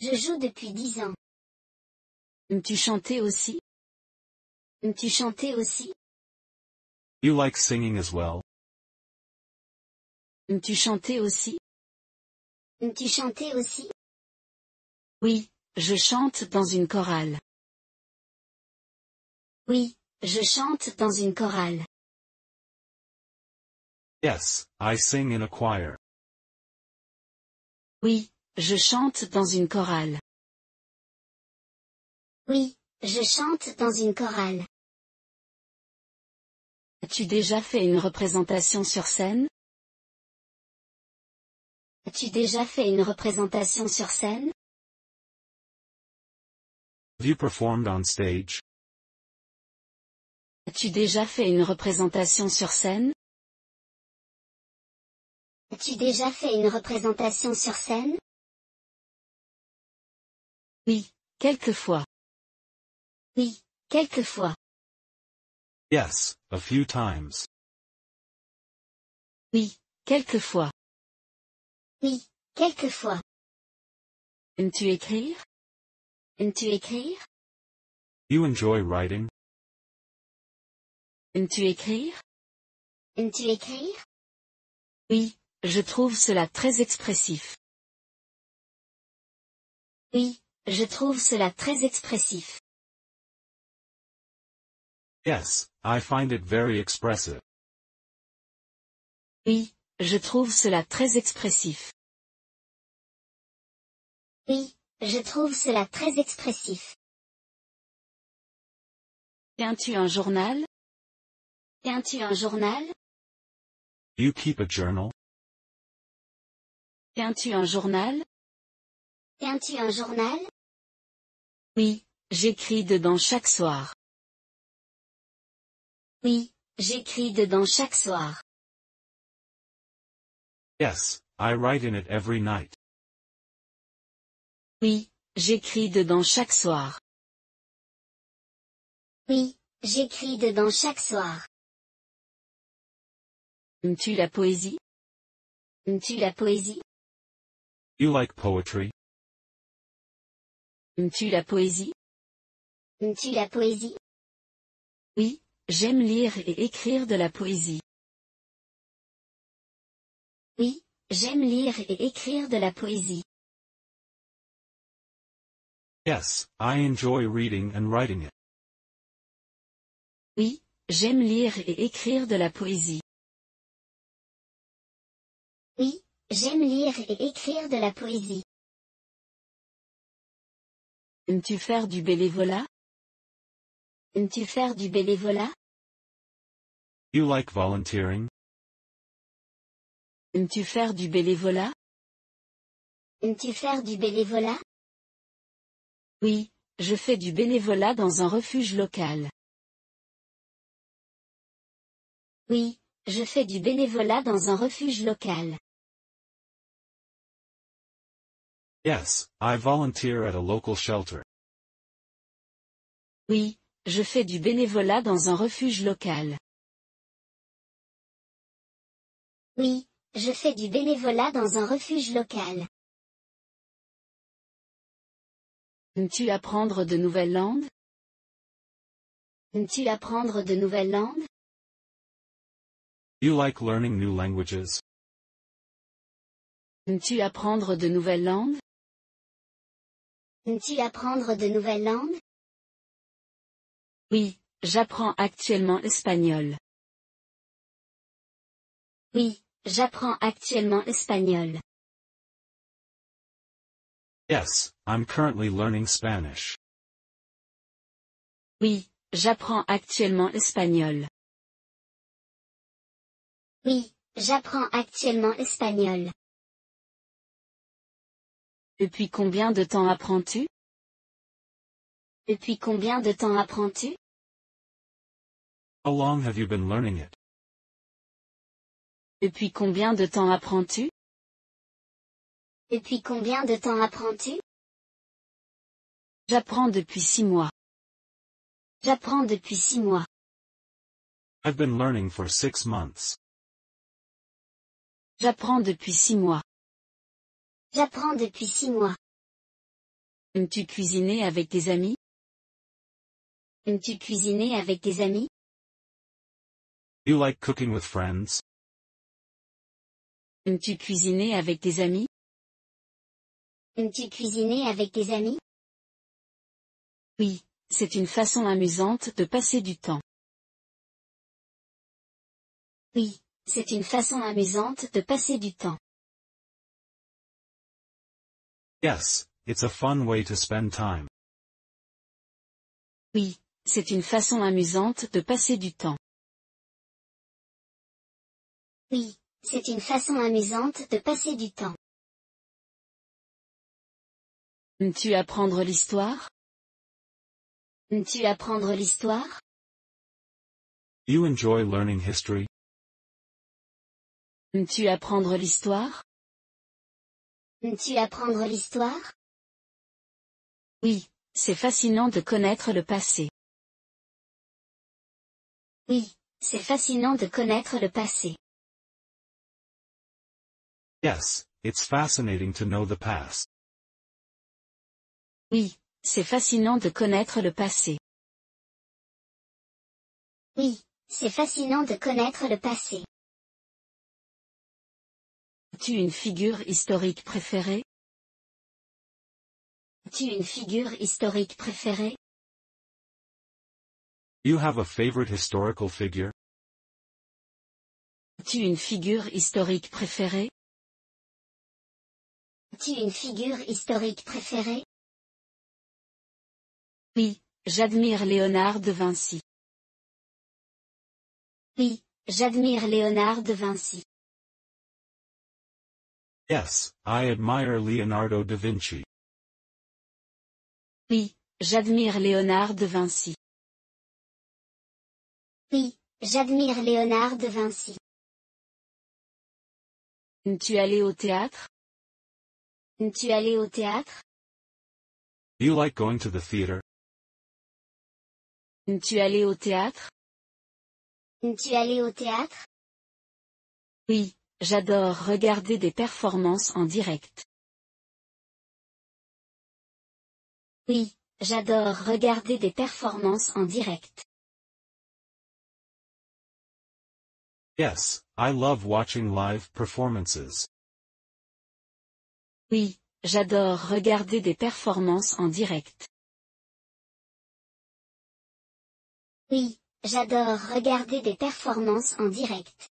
Je joue depuis 10 ans. Aimes-tu chanter aussi? Aimes-tu chanter aussi? You like singing as well? Aimes-tu chanter aussi? Aimes-tu chanter aussi? Oui, je chante dans une chorale. Oui, je chante dans une chorale. Yes, I sing in a choir. Oui, je chante dans une chorale. Oui, je chante dans une chorale. As-tu déjà fait une représentation sur scène? As-tu déjà fait une représentation sur scène? Have you performed on stage? As-tu déjà fait une représentation sur scène? As-tu déjà fait une représentation sur scène? Oui, quelquefois. Oui, quelquefois. Yes, a few times. Oui, quelquefois. Oui, quelquefois. Aimes-tu écrire? Aimes-tu écrire? You enjoy writing? Aimes-tu écrire? Aimes-tu écrire? Oui, je trouve cela très expressif. Oui, je trouve cela très expressif. Yes, I find it very expressive. Oui, je trouve cela très expressif. Oui, je trouve cela très expressif. Tiens-tu un journal? Tiens-tu un journal? You keep a journal? Tiens-tu un journal? Tiens-tu un journal? Oui, j'écris dedans chaque soir. Oui, j'écris dedans chaque soir. Yes, I write in it every night. Oui, j'écris dedans chaque soir. Oui, j'écris dedans chaque soir. Aimes-tu la poésie? Aimes-tu la poésie? You like poetry? Aimes-tu la poésie? Aimes-tu la poésie? Oui, j'aime lire et écrire de la poésie. Oui, j'aime lire et écrire de la poésie. Yes, I enjoy reading and writing it. Oui, j'aime lire et écrire de la poésie. Oui, j'aime lire et écrire de la poésie. Aimes-tu faire du bénévolat? Aimes-tu faire du bénévolat? You like volunteering? Aimes-tu faire du bénévolat? Aimes-tu faire du bénévolat? Oui, je fais du bénévolat dans un refuge local. Oui, je fais du bénévolat dans un refuge local. Yes, I volunteer at a local shelter. Oui, je fais du bénévolat dans un refuge local. Oui, je fais du bénévolat dans un refuge local. Aimes-tu apprendre de nouvelles langues? Aimes-tu apprendre de nouvelles langues? You like learning new languages? Aimes-tu apprendre de nouvelles langues? Aimes-tu apprendre de nouvelles langues? Oui, j'apprends actuellement l'espagnol. Oui, j'apprends actuellement l'espagnol. Yes, I'm currently learning Spanish. Oui, j'apprends actuellement l'espagnol. Oui, j'apprends actuellement l'espagnol. Depuis combien de temps apprends-tu? Depuis combien de temps apprends-tu? How long have you been learning it? Depuis combien de temps apprends-tu? Depuis combien de temps apprends-tu? J'apprends depuis 6 mois. J'apprends depuis 6 mois. I've been learning for 6 months. J'apprends depuis 6 mois. J'apprends depuis 6 mois. Aimes-tu cuisiner avec tes amis? Aimes-tu cuisiner avec tes amis? You like cooking with friends? Aimes-tu cuisiner avec tes amis? Aimes-tu cuisiner avec tes amis? Oui, c'est une façon amusante de passer du temps. Oui, c'est une façon amusante de passer du temps. Yes, it's a fun way to spend time. Oui, c'est une façon amusante de passer du temps. Oui, c'est une façon amusante de passer du temps. Aimes-tu apprendre l'histoire? Aimes-tu apprendre l'histoire? You enjoy learning history? Aimes-tu apprendre l'histoire? Aimes-tu apprendre l'histoire? Oui, c'est fascinant de connaître le passé. Oui, c'est fascinant de connaître le passé. Yes, it's fascinating to know the past. Oui, c'est fascinant de connaître le passé. Oui, c'est fascinant de connaître le passé. As-tu une figure historique préférée? As-tu une figure historique préférée? You have a favorite historical figure? As-tu une figure historique préférée? As-tu une figure historique préférée? Oui, j'admire Léonard de Vinci. Oui, j'admire Léonard de Vinci. Yes, I admire Leonardo da Vinci. Oui, j'admire Léonard de Vinci. Oui, j'admire Léonard de Vinci. Es-tu allé au théâtre? Es-tu allé au théâtre? You like going to the theater? Es-tu allé au théâtre? Es-tu allé au théâtre? Oui, j'adore regarder des performances en direct. Oui, j'adore regarder des performances en direct. Yes, I love watching live performances. Oui, j'adore regarder des performances en direct. Oui, j'adore regarder des performances en direct.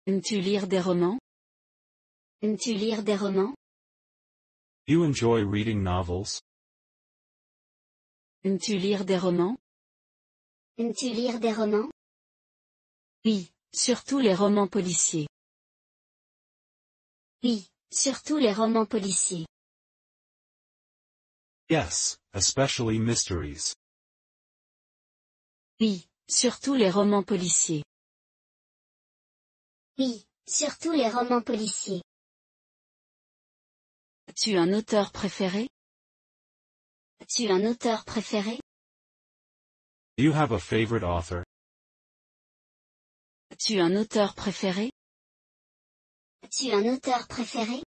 Aimes-tu lire des romans? Aimes-tu lire des romans? You enjoy reading novels? Aimes-tu lire des romans? Aimes-tu lire des romans? Oui, surtout les romans policiers. Oui, surtout les romans policiers. Yes, especially mysteries. Oui, surtout les romans policiers. Oui, surtout les romans policiers. As-tu un auteur préféré? As-tu un auteur préféré? You have a favorite author? As-tu un auteur préféré? As-tu un auteur préféré?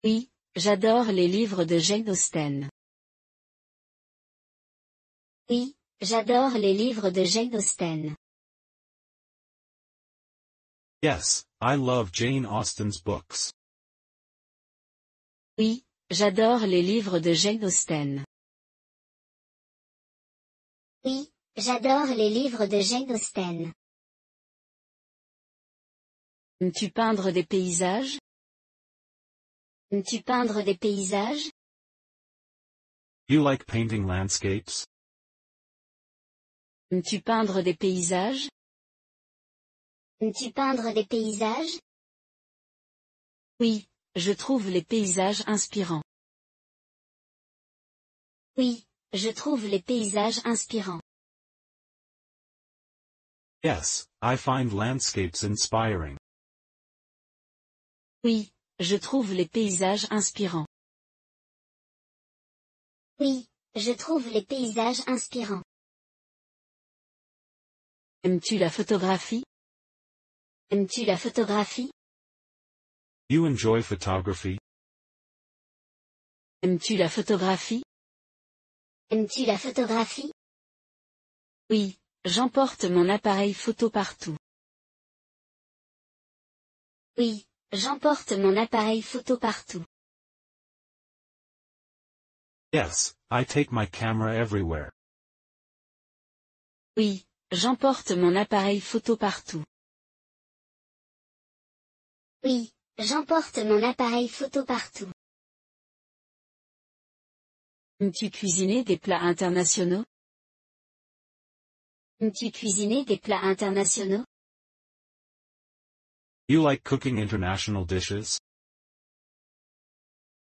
Oui, j'adore les livres de Jane Austen. Oui, j'adore les livres de Jane Austen. Yes, I love Jane Austen's books. Oui, j'adore les livres de Jane Austen. Oui, j'adore les livres de Jane Austen. Aimes-tu peindre des paysages? Aimes-tu peindre des paysages? You like painting landscapes? Aimes-tu peindre des paysages? Aimes-tu peindre des paysages? Oui, je trouve les paysages inspirants. Oui, je trouve les paysages inspirants. Yes, I find landscapes inspiring. Oui, je trouve les paysages inspirants. Oui, je trouve les paysages inspirants. Aimes-tu la photographie? Aimes-tu la photographie? You enjoy photography? Aimes-tu la photographie? Aimes-tu la photographie? Oui, j'emporte mon appareil photo partout. Oui, j'emporte mon appareil photo partout. Yes, I take my camera everywhere. Oui, j'emporte mon appareil photo partout. Oui, j'emporte mon appareil photo partout. Aimes-tu cuisiner des plats internationaux? Aimes-tu cuisiner des plats internationaux? You like cooking international dishes?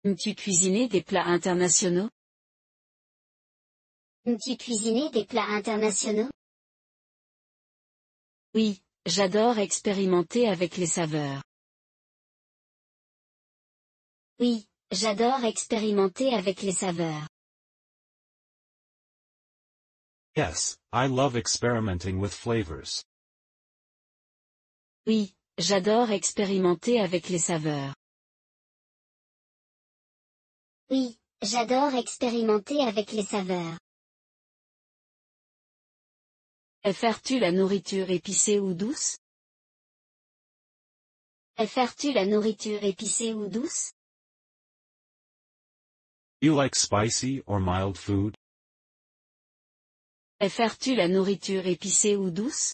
Aimes-tu cuisiner des plats internationaux? Aimes-tu cuisiner des plats internationaux? Oui, j'adore expérimenter avec les saveurs. Oui, j'adore expérimenter avec les saveurs. Yes, I love experimenting with flavors. Oui, j'adore expérimenter avec les saveurs. Oui, j'adore expérimenter avec les saveurs. Préfères-tu la nourriture épicée ou douce? Préfères-tu la nourriture épicée ou douce? You like spicy or mild food? Préfères-tu la nourriture épicée ou douce?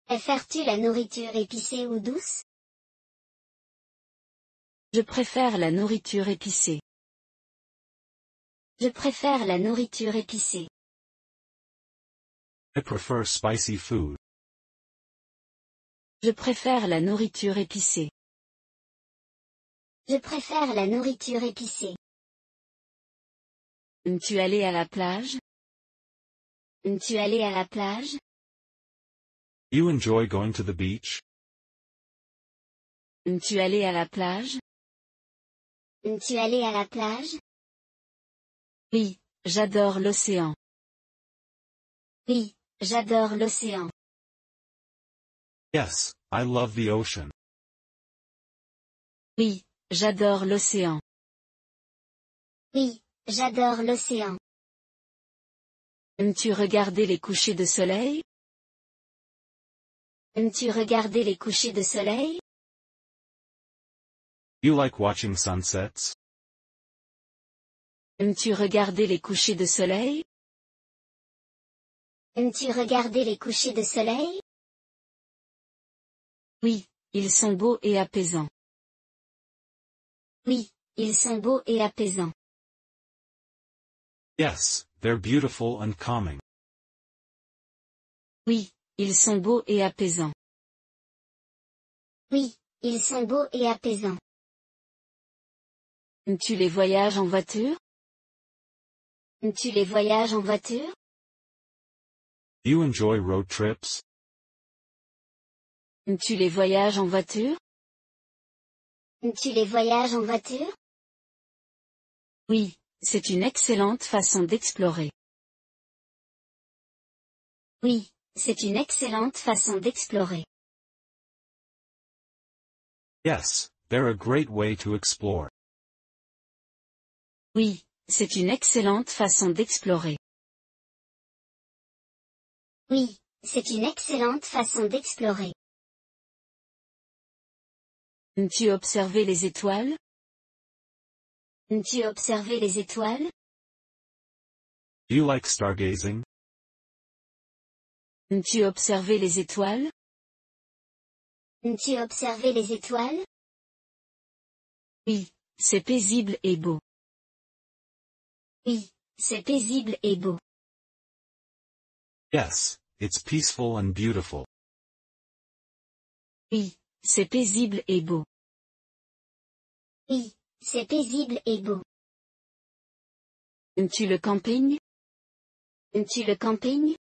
Préfères-tu la nourriture épicée ou douce? Je préfère la nourriture épicée. Je préfère la nourriture épicée. I prefer spicy food. Je préfère la nourriture épicée. Je préfère la nourriture épicée. Aimes-tu aller à la plage? Aimes-tu aller à la plage? You enjoy going to the beach? Aimes-tu aller à la plage? Aimes-tu aller à la plage? Oui, j'adore l'océan. Oui, j'adore l'océan. Yes, I love the ocean. Oui, j'adore l'océan. Oui, j'adore l'océan. Aimes-tu regarder les couchers de soleil? Aimes-tu regarder les couchers de soleil? You like watching sunsets? Aimes-tu regarder les couchers de soleil? Aimes-tu regarder les couchers de soleil? Oui, ils sont beaux et apaisants. Oui, ils sont beaux et apaisants. Yes, they're beautiful and calming. Oui, ils sont beaux et apaisants. Oui, ils sont beaux et apaisants. Aimes-tu les voyages en voiture? Aimes-tu les voyages en voiture? You enjoy road trips? Aimes-tu les voyages en voiture? Aimes-tu les voyages en voiture? Oui, c'est une excellente façon d'explorer. Oui, c'est une excellente façon d'explorer. Yes, they're a great way to explore. Oui, c'est une excellente façon d'explorer. Oui, c'est une excellente façon d'explorer. Aimes-tu observer les étoiles? Aimes-tu observer les étoiles? Do you like stargazing? Aimes-tu observer les étoiles? Aimes-tu observer les étoiles? Oui, c'est paisible et beau. Oui, c'est paisible et beau. Yes, it's peaceful and beautiful. Oui, c'est paisible et beau. Oui, c'est paisible et beau. Aimes-tu le camping? Aimes-tu le camping?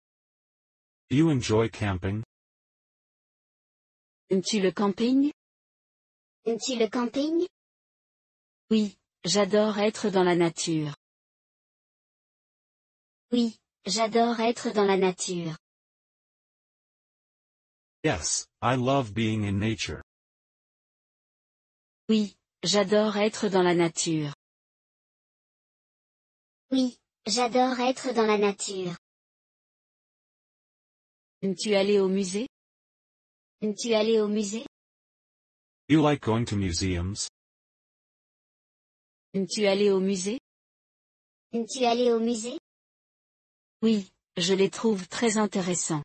Do you enjoy camping? Aimes-tu le camping? Aimes-tu le camping? Oui, j'adore être dans la nature. Oui, j'adore être dans la nature. Yes, I love being in nature. Oui, j'adore être dans la nature. Oui, j'adore être dans la nature. Aimes-tu aller au musée? Aimes-tu aller au musée? You like going to museums? Aimes-tu aller au musée? Aimes-tu aller au musée? Oui, je les trouve très intéressants.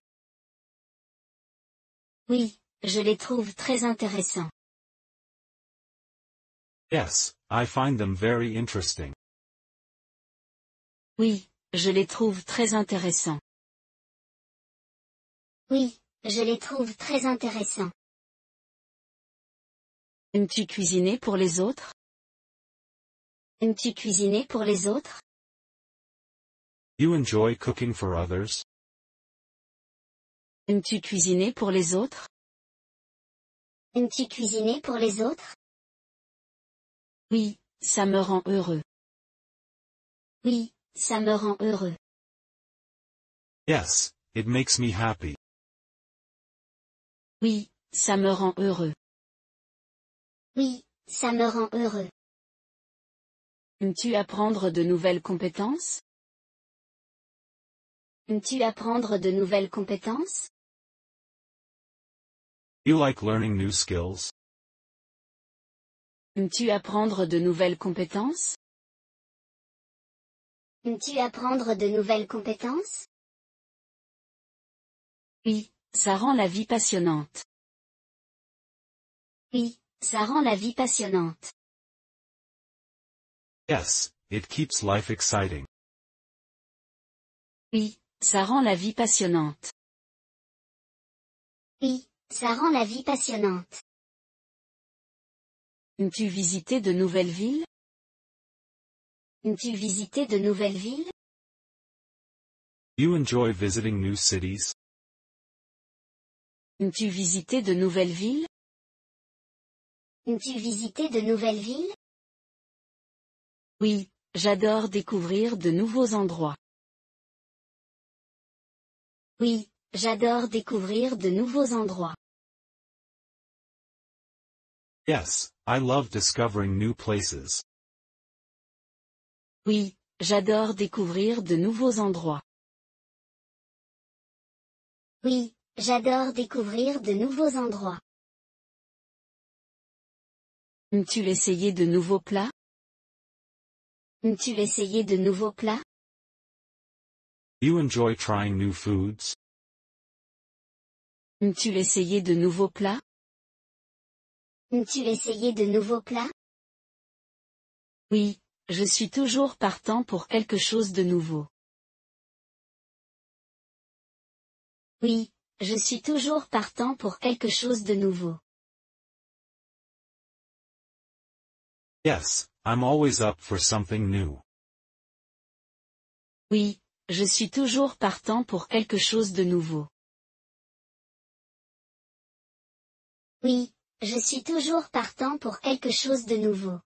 Oui, je les trouve très intéressants. Yes, I find them very interesting. Oui, je les trouve très intéressants. Oui, je les trouve très intéressants. Aimes-tu cuisiner pour les autres? Aimes-tu cuisiner pour les autres? You enjoy cooking for others? Aimes-tu cuisiner pour les autres? Aimes-tu cuisiner pour les autres? Oui, ça me rend heureux. Oui, ça me rend heureux. Yes, it makes me happy. Oui, ça me rend heureux. Oui, ça me rend heureux. Aimes-tu apprendre de nouvelles compétences? Aimes-tu apprendre de nouvelles compétences? You like learning new skills? Aimes-tu apprendre de nouvelles compétences? Aimes-tu apprendre de nouvelles compétences? Oui, ça rend la vie passionnante. Oui, ça rend la vie passionnante. Yes, it keeps life exciting. Oui, ça rend la vie passionnante. Oui, ça rend la vie passionnante. Aimes-tu visiter de nouvelles villes? Aimes-tu visiter de nouvelles villes? You enjoy visiting new cities? Aimes-tu visiter de nouvelles villes? Aimes-tu visiter de nouvelles villes? Oui, j'adore découvrir de nouveaux endroits. Oui, j'adore découvrir de nouveaux endroits. Yes, I love discovering new places. Oui, j'adore découvrir de nouveaux endroits. Oui, j'adore découvrir de nouveaux endroits. Aimes-tu essayer de nouveaux plats? Aimes-tu essayer de nouveaux plats? You enjoy trying new foods? Aimes-tu essayer de nouveaux plats? Aimes-tu essayer de nouveaux plats? Oui, je suis toujours partant pour quelque chose de nouveau. Oui, je suis toujours partant pour quelque chose de nouveau. Yes, I'm always up for something new. Oui, je suis toujours partant pour quelque chose de nouveau. Oui, je suis toujours partant pour quelque chose de nouveau.